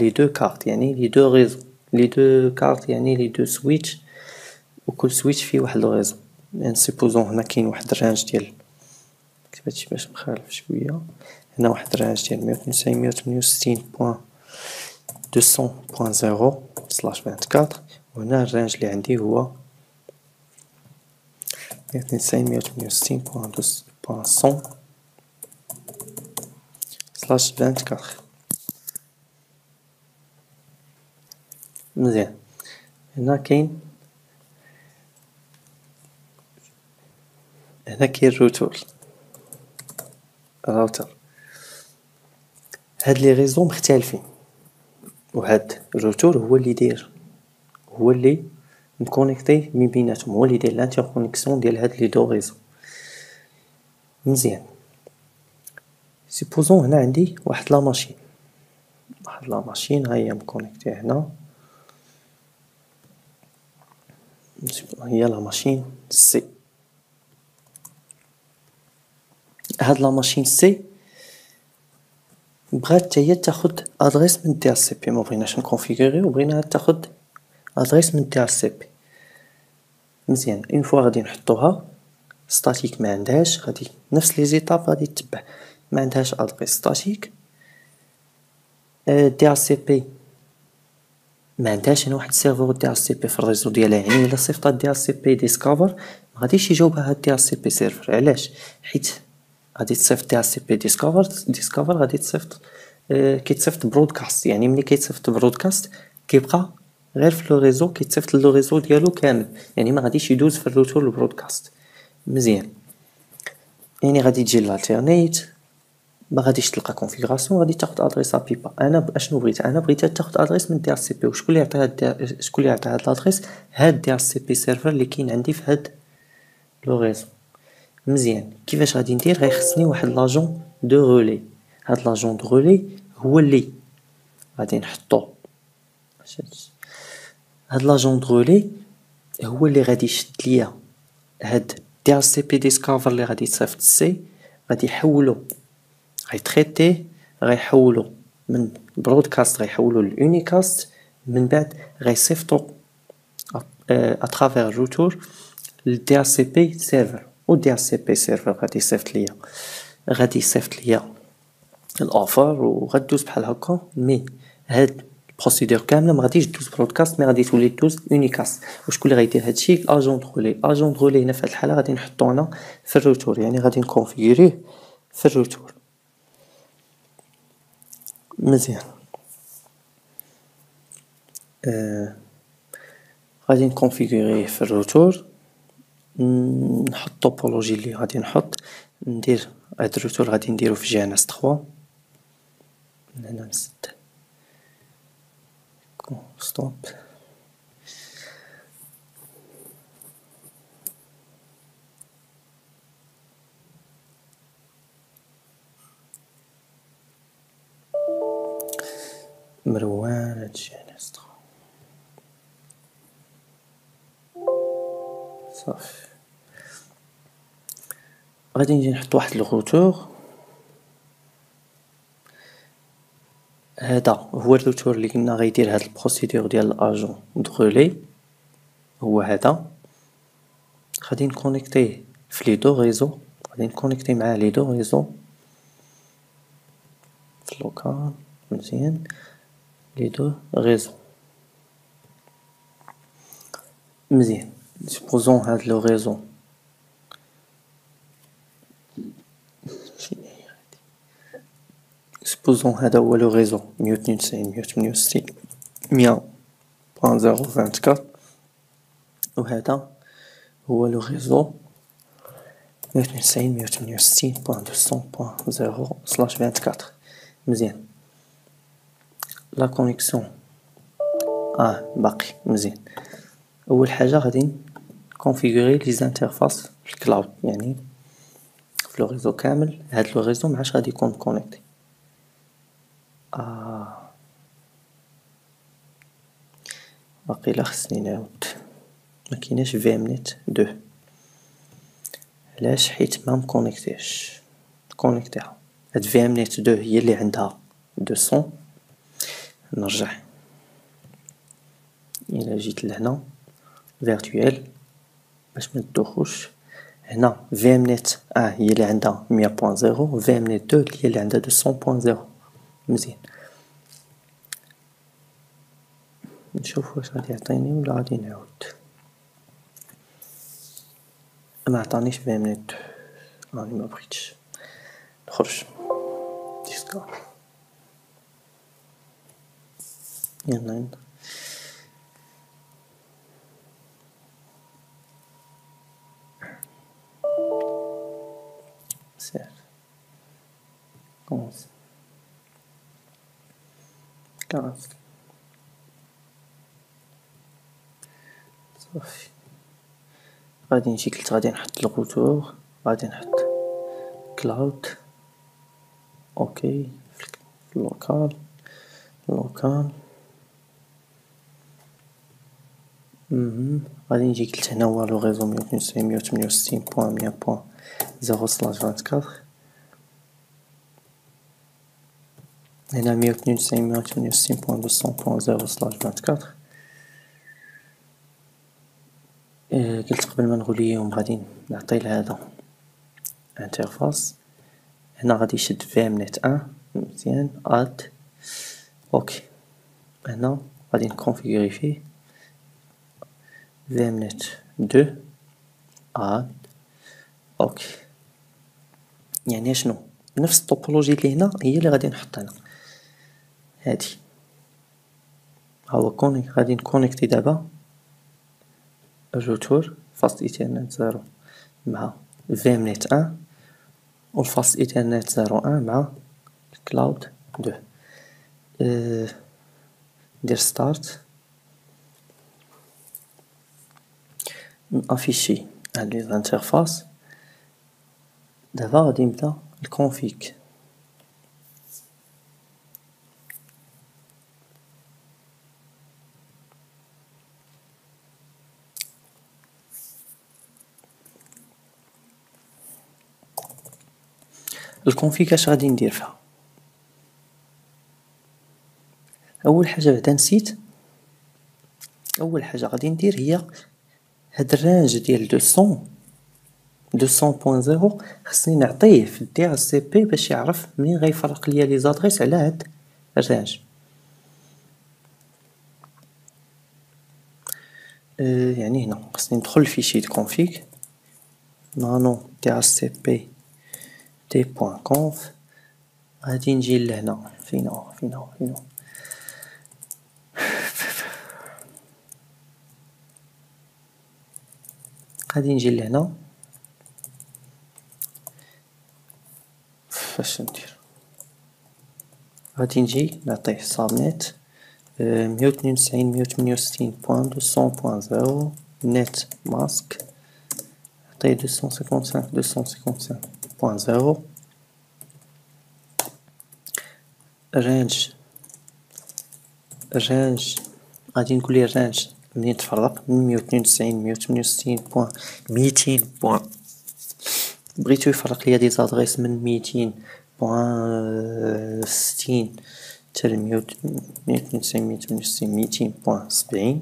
دو كارت يعني لي دو ريزو لي دو كارت يعني لي دو سويتش وكل سويتش فيه واحد لو ريزو. يعني سيبوزون هنا كاين واحد الرانج ديال كتبتش باش مخالف شويه. هنا واحد الرانج ديال 192.200.200.0/24 وهنا الرانج اللي عندي هو 192.168.100/24 مزيان. هنا كاين الراوتر هاد لي ريزو مختلفين وهاد الروتور هو اللي مكونيكتي من بيناتهم هو اللي يدير لانتر كونيكسيون ديال هاد لي دو ريزو مزيان. سيبوزون هنا عندي واحد لا ماشين ها هي مكونيكتي هنا هي لا ماشين سي. هاد لا ماشين سي بغات هي تاخد ادريس من دي ار سي بي ما بغيناش نكونفيغوري وبغينا تاخد ادريس من دي ار سي بي مزيان. اون فوا غادي نحطوها ستاتيك ما عندهاش غادي نفس لي زيتاب غادي تتبع ما عندهاش ادريس ستاتيك دي ار سي بي ما عندهاش هنا واحد السيرفور دي ار سي بي في الريزو ديالها يعني الا صيفطات دي ار سي بي ديسكفر ما غاديش يجاوبها هاد دي ار سي بي سيرفر. علاش؟ حيت غادي تصيفط دي ار سي بي ديسكفر غادي تصيفط كيتصيفط برودكاست يعني ملي كيتصيفط برودكاست كيبقى غير في لو ريزو كيتصيفط لو ريزو ديالو كامل يعني ما غاديش يدوز في الروتور البرودكاست مزيان. يعني غادي تجي لالتيرنيت ما غاديش تلقى كونفيغوراسيون غادي تاخد ادريس بيبا. انا اشنو بغيت انا بغيت تاخد ادريس من دي ار سي بي وشكون اللي عطاها هاد الادريس هاد دي ار سي بي سيرفر اللي كاين عندي في هاد لو ريزو مزيان. كيفاش غادي ندير غيخصني واحد لاجون دو رولي. هاد لاجون دو رولي هو اللي غادي نحطو هاد لاجون دو رولي هو اللي غادي يشد ليا هاد DHCP ديسكافر اللي غادي يتصيفط سي غادي يحولو، غيتريتيه، غيحولو من برودكاست غيحولو لونيكاست، من بعد غيصيفطو اترافير روتور للدي اس سي بي سيرفر، و دي اس سي بي سيرفر غادي يصيفط ليا الاوفر وغدوز بحال هكا. مي هاد البروسيدور كامله ما غاديش دوز برودكاست، مي غادي تولي دوز يونيكاست. وشكون اللي غيدير هادشي؟ الاجون درولي. اجون درولي هنا في هاد الحاله غادي نحطو انا في الروتور، يعني غادي نكونفيغوريه في الروتور مزيان. غادي نكونفيغوريه في الروتور، نحط توبولوجي اللي غادي نحط، ندير هاد الروتور غادي نديرو في جي ان اس 3. من هنا نسد ستوب. مروان هاد جي ان اس 3 صافي. غادي نجي نحط واحد الروتور، هذا هو الروتور اللي قلنا غيدير هاد البروسيدور ديال الاجون درولي، هو هذا. غادي نكونيكتيه في لي دو ريزو، غادي نكونيكتي مع لي دو ريزو في اللوكال مزيان. لي دو ريزو مزيان. سبوزون هاد لو ريزو سبوزون هذا هو لو ريزو 192 168 100.024، وهذا هو لو ريزو 192 168.200.0/24. مزيان. لا كونيكسيون باقي مزيان. اول حاجه غادي كونفيغوري لي زانترفاس في الكلاود، يعني في لو ريزو كامل. هاد لو ريزو معاش غادي يكون كونيكتي. واقيلا خصني نعاود، ما كايناش في ام نت 2. علاش؟ حيت ما مكونيكتيش. كونيكتيها هاد في ام نت 2 هي اللي عندها 200. نرجع الى جيت لهنا فيرتوال باش ما ندوخوش. هنا في ام نت هي اللي عندها 100.0، في ام نت 2 هي اللي عندها 200.0. مزيان. نشوف واش غادي يعطيني ولا غادي نعاود. ما عطانيش في ام نت 2، راني ما بغيتش. نخرج ديسكورد. يلا سير كومونس 15 صافي. غادي نجي قلت غادي نحط الروتور، غادي نحط كلاود اوكي في اللوكال غادي نجي قلت هنا هو لو ريزو 192.168.100.0/24. هنا 192.168.200.0/24. قلت قبل ما نقول ليهم غادي نعطي لهذا انترفاس. هنا غادي يشد في ام نت 1 مزيان اد اوكي. هنا غادي نكونفيغوري فيه في ام نت 2 اد اوكي. يعني شنو؟ نفس الطوبولوجي اللي هنا هي اللي غادي نحط هنا. هادي هو غادي نكونيكتي دابا الروتور فاست ايثرنت 0 مع في ام نت 1 والفاست ايثرنت 01 مع كلاود 2. ندير ستارت، نافيشي هاد لي زانترفاس. دابا غادي نبدا الكونفيك. الكونفيك اش غادي ندير فيها؟ اول حاجه بعدا نسيت، اول حاجه غادي ندير هي هاد الرانج ديال 200.0 خصني نعطيه في الدي اتش سي بي باش يعرف منين غيفرق ليا لي زادريس على هاد الرانج. يعني هنا خصني ندخل لفيشي د config nano dhcp t.conf، غادي نجي لهنا فين غادي نجي لهنا فاش ندير، غادي نجي نعطيه سابنيت 192.168.200.0 نت ماسك، نعطيه 255.255.0 الرانج غادي نقول ليه الرانج منين تفرق من 192.168.200. بغيتو يفرق ليا دي زادريس من 200.60 حتى 192.168.200.70.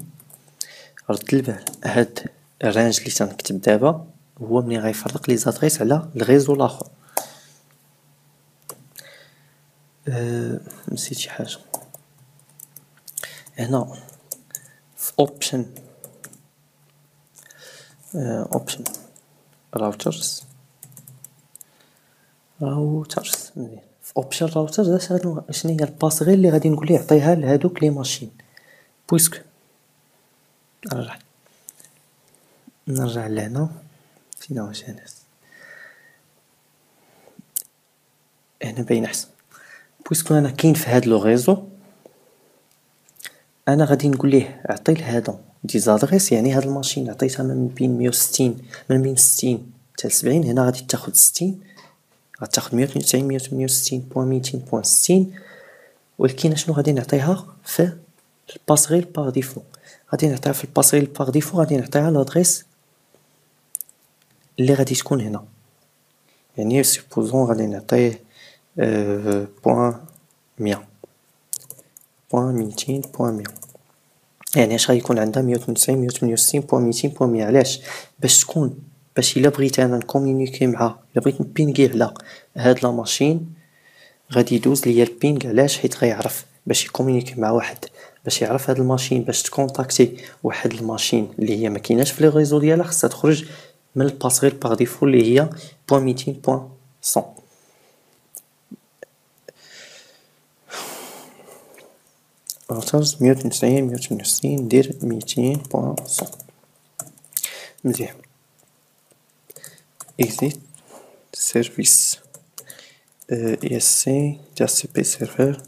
رد البال هاد الرانج اللي تنكتب دابا هو منين غيفرق لي زادريس على الغيزو الاخر. نسيت شي حاجه هنا في اوبشن راوترز مزيان. في اوبشن راوترز شنو هي الباسغي اللي غادي نقول ليه عطيها لهادوك لي ماشين، بويسك نرجع لهنا فين هو جانس هنا باين احسن. بويسكو انا كاين في هاد لو ريزو، انا غادي نقول ليه عطي لهذا دي زادريس، يعني هاد الماشين عطيتها من بين 160 من بين 60 حتى 70، هنا غادي تاخد 60 غتاخد 192.168.200.60. ولكن شنو غادي نعطيها في الباسغيل باغ ديفو؟ غادي نعطيها في الباسغيل باغ ديفو، غادي نعطيها لادريس اللي غادي تكون هنا، يعني سيبوزون غادي نعطيه بوان 100 بوان 200 بوان 100، يعني اش غيكون عندها 192.168.200.100. علاش؟ باش الا بغيت انا نكومونيكي معها، الا بغيت نبينغي على هاد لا ماشين غادي يدوز ليا البينغ. علاش؟ حيت غيعرف باش يكومونيكي مع واحد، باش يعرف هاد الماشين باش تكونتاكتي واحد الماشين اللي هي ما كايناش في لي ريزو ديالها، خصها تخرج من الباسغيل باغ ديفو اللي هي بوان 200 بوان 100. راوترز 192.168 ندير 200.100 مزيان. اكزيت سيرفيس ESC DHCP سيرفر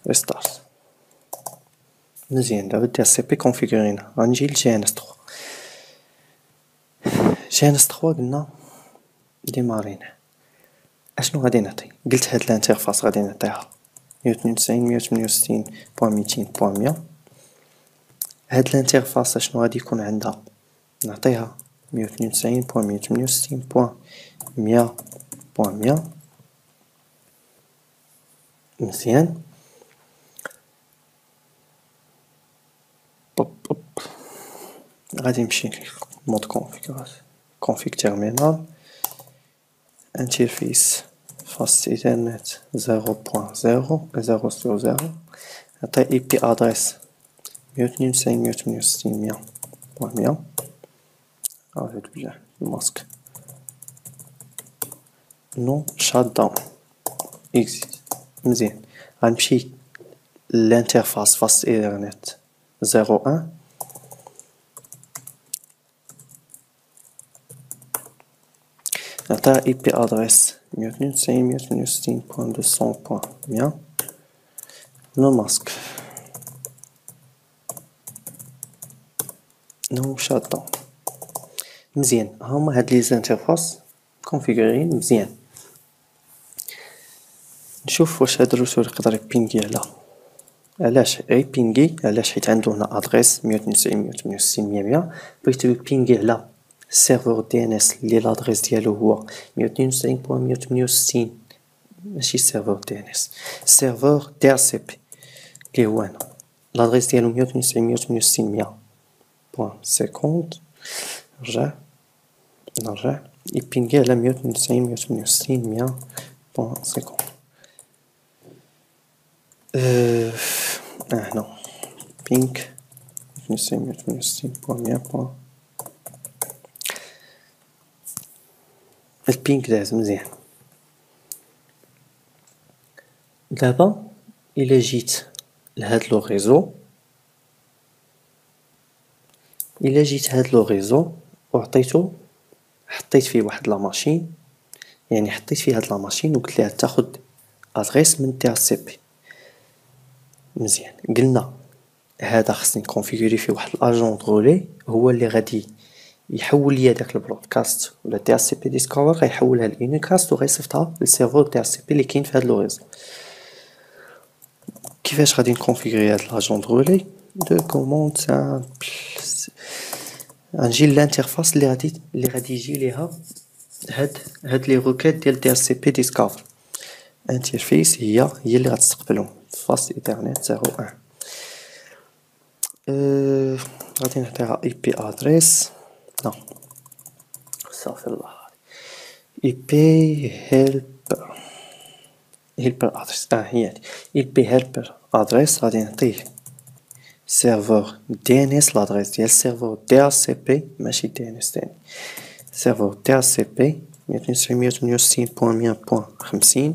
ريستارت مزيان. دابا DHCP كونفيغورينا، غنجي ل GNS3. GNS3 قلنا ديمارينا، اشنو غادي نعطي؟ قلت هاد الانترفاس غادي نعطيها 192.168.200.100. هاد الانترفاس اشنو غادي يكون عندها؟ نعطيها 192.168.100.100 مزيان. غادي نمشي مود config terminal interface fast ethernet 0.0 0/0. نعطي IP address 192.168.100.100. هاد بجاه الماسك نو شات داون اكزيت مزيان. غنمشي للانترفاس فاست ايثرنت 01، نعطيها اي بي ادريس 192.168.200.100 نو ماسك نو شات داون مزيان. هما هاد لي زانترفاس كونفيغورين مزيان. نشوف واش هاد الروتور يقدر يبينغي على علاش بينغي. علاش؟ حيت عنده هنا ادريس 192.168.100.100. بغيتو يبينغي على السيرفور دي ان اس اللي لادريس ديالو هو 192.168 ماشي السيرفور دي ان اس، السيرفور دي اتش سي بي اللي هو هنا لادريس ديالو 192.168.50. نرجع يبينغي على 192.168.50. هنا بينغ 192.168.100. البينغ داز مزيان. دابا إلا جيت لهاد لو ريزو، إلا جيت هاد لو ريزو وعطيتو، حطيت فيه واحد لا ماشين، يعني حطيت فيه هاد لا ماشين وقلت ليها تاخد ادريس من تي اس سي بي. مزيان، قلنا هذا خصني نكونفيغوري فيه واحد الاجون رولي هو اللي غادي يحول ليا داك البرودكاست ولا تي اس سي بي ديسكفر، غيحولها ليونيكاست وغيصيفطها للسيرفور تي اس سي بي اللي كاين في هاد لو ريزو. كيفاش غادي نكونفيغوري هاد لاجون رولي؟ دو كوموند سامبل، غنجي للانترفاس اللي غادي يجي ليها هاد لي روكيت ديال تي اس سي بي ديسكفر. انترفيس هي اللي غتستقبلهم فاست ايثرنت 01. غادي نعطيها اي بي ادريس، لا استغفر الله، اي بي هيلبر ادريس، هي هادي اي بي هيلبر ادريس. غادي نعطيه سيرفور دي ان اس، لادريس ديال السيرفور دي اس سي بي ماشي دي ان اس تاني، سيرفور دي اس سي بي 192.168.100.50.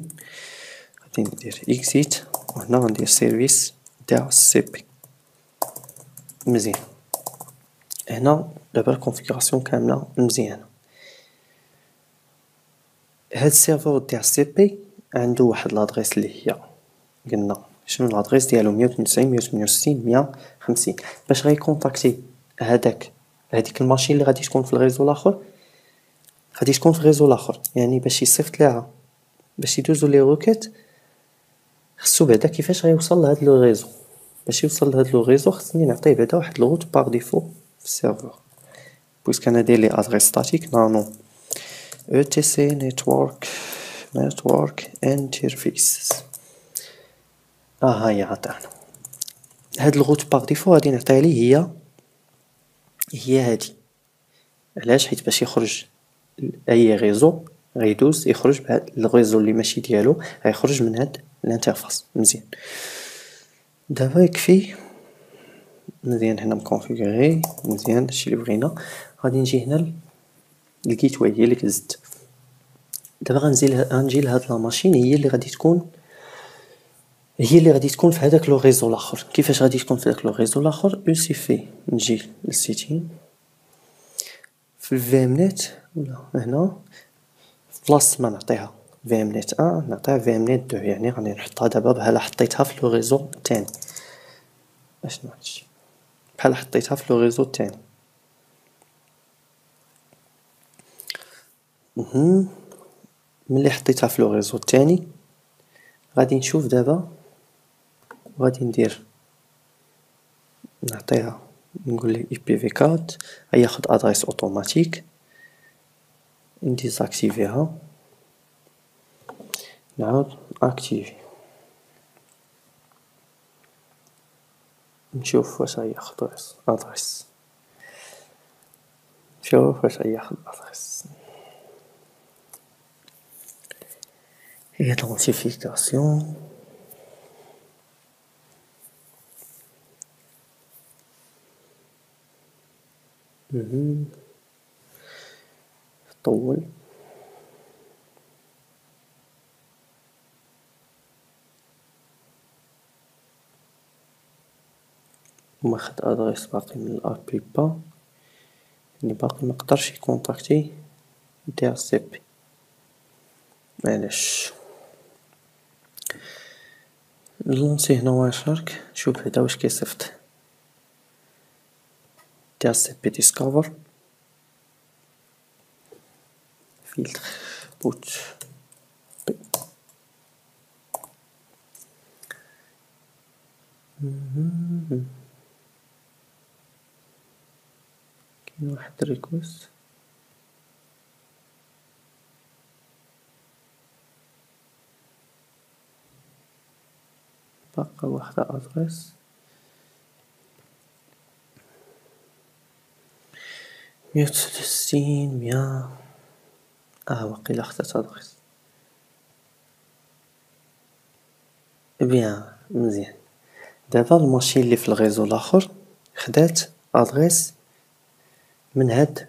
غادي ندير اكزيت وهنا غندير سيرفيس دي اس سي بي. مزيان، هنا دابا الكونفيغوراسيون كاملة مزيانة. هاد السيرفور دي اس سي بي عنده واحد لادريس اللي هي قلنا شنو لادريس ديالو 192.168.150. باش غيكونتاكتي هاديك الماشين اللي غادي تكون في الريزو الاخر، غادي تكون في الريزو الاخر، يعني باش يصيفط ليها باش يدوزو لي روكيت خصو بعدا كيفاش غيوصل لهاد لو ريزو. باش يوصل لهاد لو ريزو خصني نعطيه بعدا واحد الروت باغ ديفو في السيرفور، بويسك انا داير لي ادريس ستاتيك نانو ETC network interfaces. هاهي عطانا هاد الروت باغ ديفو غادي نعطيها ليه هي هادي. علاش؟ حيت باش يخرج اي ريزو غيدوز يخرج بهاد الريزو اللي ماشي ديالو، غيخرج من هاد الانترفاس. مزيان، دابا يكفي مزيان هنا مكونفيغوري مزيان داكشي اللي بغينا. غادي نجي هنا للجيت واي هي اللي كزدت. دابا غنجي لهاد لا ماشين هي اللي غادي تكون في هذاك لو ريزو الاخر. كيفاش غادي تكون في هذاك لو ريزو الاخر؟ يوسيفي نجي للسيتين في الفي ام نت ولا هنا بلاصه ما نعطيها في ام نت نعطيها في ام نت 2، يعني غادي نحطها دابا بحال حطيتها في لو ريزو الثاني. اشنو هادشي؟ بحال حطيتها في لو ريزو الثاني. ملي حطيتها في لو ريزو الثاني غادي نشوف دابا، غادي ندير نعطيها نقول ليه IPv4 غياخد ادريس اوتوماتيك، نديزاكتيفيها نعاود اكتيفي نشوف واش غياخد ادريس. شوف واش غياخد ادريس. ايدونتيفيكاسيون طول ماخد ادريس باقي من الابيبا، يعني باقي مقدرش يكونتاكتي دي اس سي بي. معليش نلونسي هنا وايرشارك نشوف هدا واش كيصيفط دي اس سي بي ديسكفر فيلتر بوت بي. كاين واحد ريكوست باقا واحدة ادريس 169 100. وقيلا خدات ادريس بيان مزيان. دابا الماشين اللي في الغيزو الاخر خدات ادريس من هاد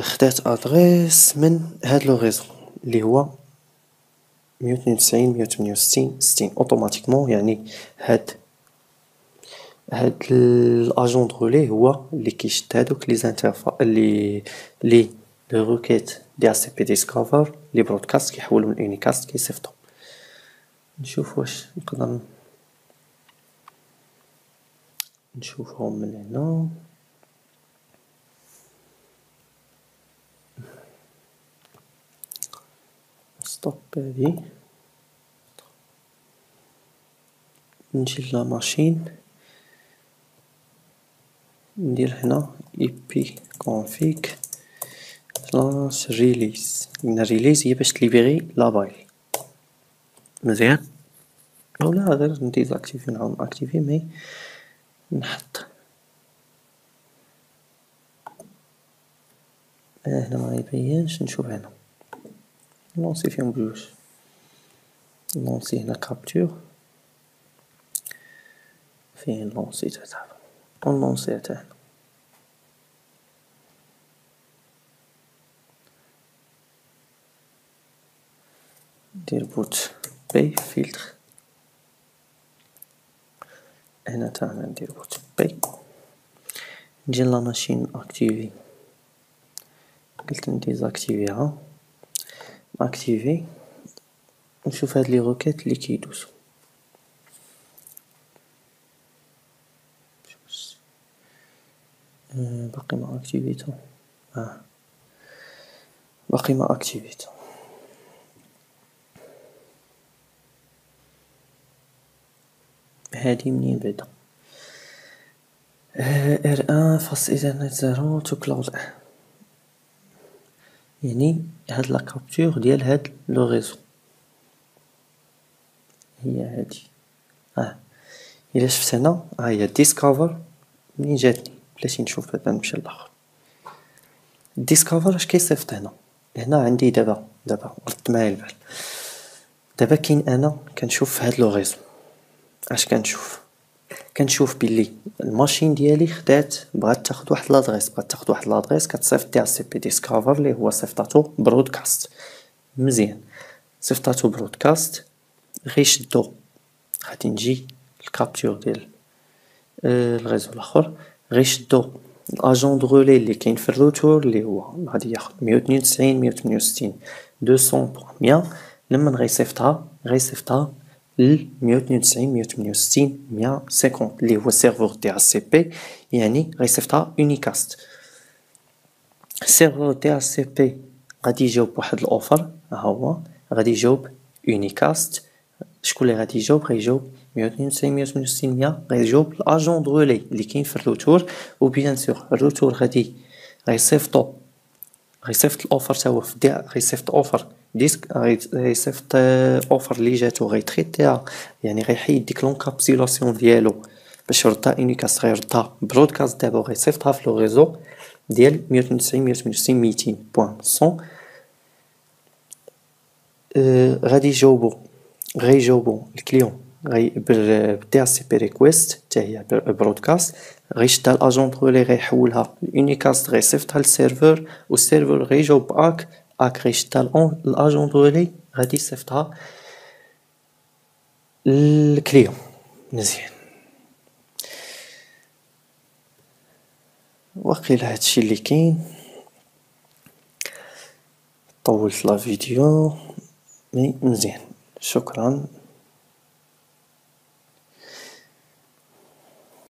خدات ادريس من هاد لو غيزو اللي هو 192 168 60 اوتوماتيكمون. يعني هاد الاجون رولي هو اللي كيشد هادوك لي زانترفا لي لو روكيت دي اس بي ديسكفر لي برودكاست كيحولهم لونيكاست كيصيفطو. نشوف واش نقدر نشوفهم من هنا. ستوب هادي نجي لا ماشين ندير هنا اي بي config slash release. من الريليز هي باش تليبيغي لابايل مزيان. اولا غير نديزاكتيفي نعاود ناكتيفي مي نحط هنا ما يبينش. نشوف هنا نلونسي فيهم بجوج. نلونسي هنا كابتور فين نلونسي تاع ونلونسي حتى هنا. ندير بوت بي فيلتر هنا تاعنا ندير بوت بي. نجي لا ماشين اكتيفي قلت نديزاكتيفيها اكتيفي. نشوف هاد لي روكيت اللي كيدوزو. باقي ما اكتيفيتو باقي ما اكتيفيتو. هادي منين بعدا ار ان فاص ايثرنت 0 تو كلاود. يعني هاد لا كابتور ديال هاد لو ريزو هي هادي. الا شفت هنا هي ديسكفر منين جاتني. بلاتي نشوف دابا نمشي للاخر. ديسكفر اش كيصيفط هنا. هنا عندي دابا رد معايا البال. دابا كاين انا كنشوف هاد لو ريزو اش كنشوف بلي الماشين ديالي بغات تاخد واحد لادريس كتصيفط دي اس بي ديسكفر اللي هو صيفطاتو برودكاست. مزيان صيفطاتو برودكاست غيشدو. غادي نجي الكابتور ديال الغيزو الاخر غيشدو الاجون دو رولي اللي كاين في الروتور اللي هو غادي ياخد 192 168 200 100. لما غيصيفطها ل 192 168 150 اللي هو سيرفور دي اس بي. يعني غيصيفطها اونيكاست. سيرفور دي اس بي غادي يجاوب واحد الاوفر ها هو غادي يجاوب اونيكاست. شكون اللي غادي يجاوب؟ غيجاوب 192 168 100 غيجاوب الاجون دو رولي اللي كاين في الروتور. و بيان سور الروتور غادي غيصيفط الاوفر تا هو غيصيفط اوفر ديسك غيصيفط اوفر اللي جاتو غيتريتيها. يعني غيحيد ديك لونكابسولاسيون ديالو باش يردها اونيكاست غيردها برودكاست دابا غيصيفطها في لو ريزو ديال 192 168 200 بوين 100. غيجاوبو الكليون بالدي اس بي ريكويست حتى هي برودكاست. غيشدها الاجون رولي غيحولها لونيكاست غيصيفطها للسيرفر والسيرفر غيجاوب غيشدها الاجون رولي غادي يصيفطها للكليون. مزيان وقيلا هادشي اللي كاين. طولت لا فيديو مي مزيان. شكرا.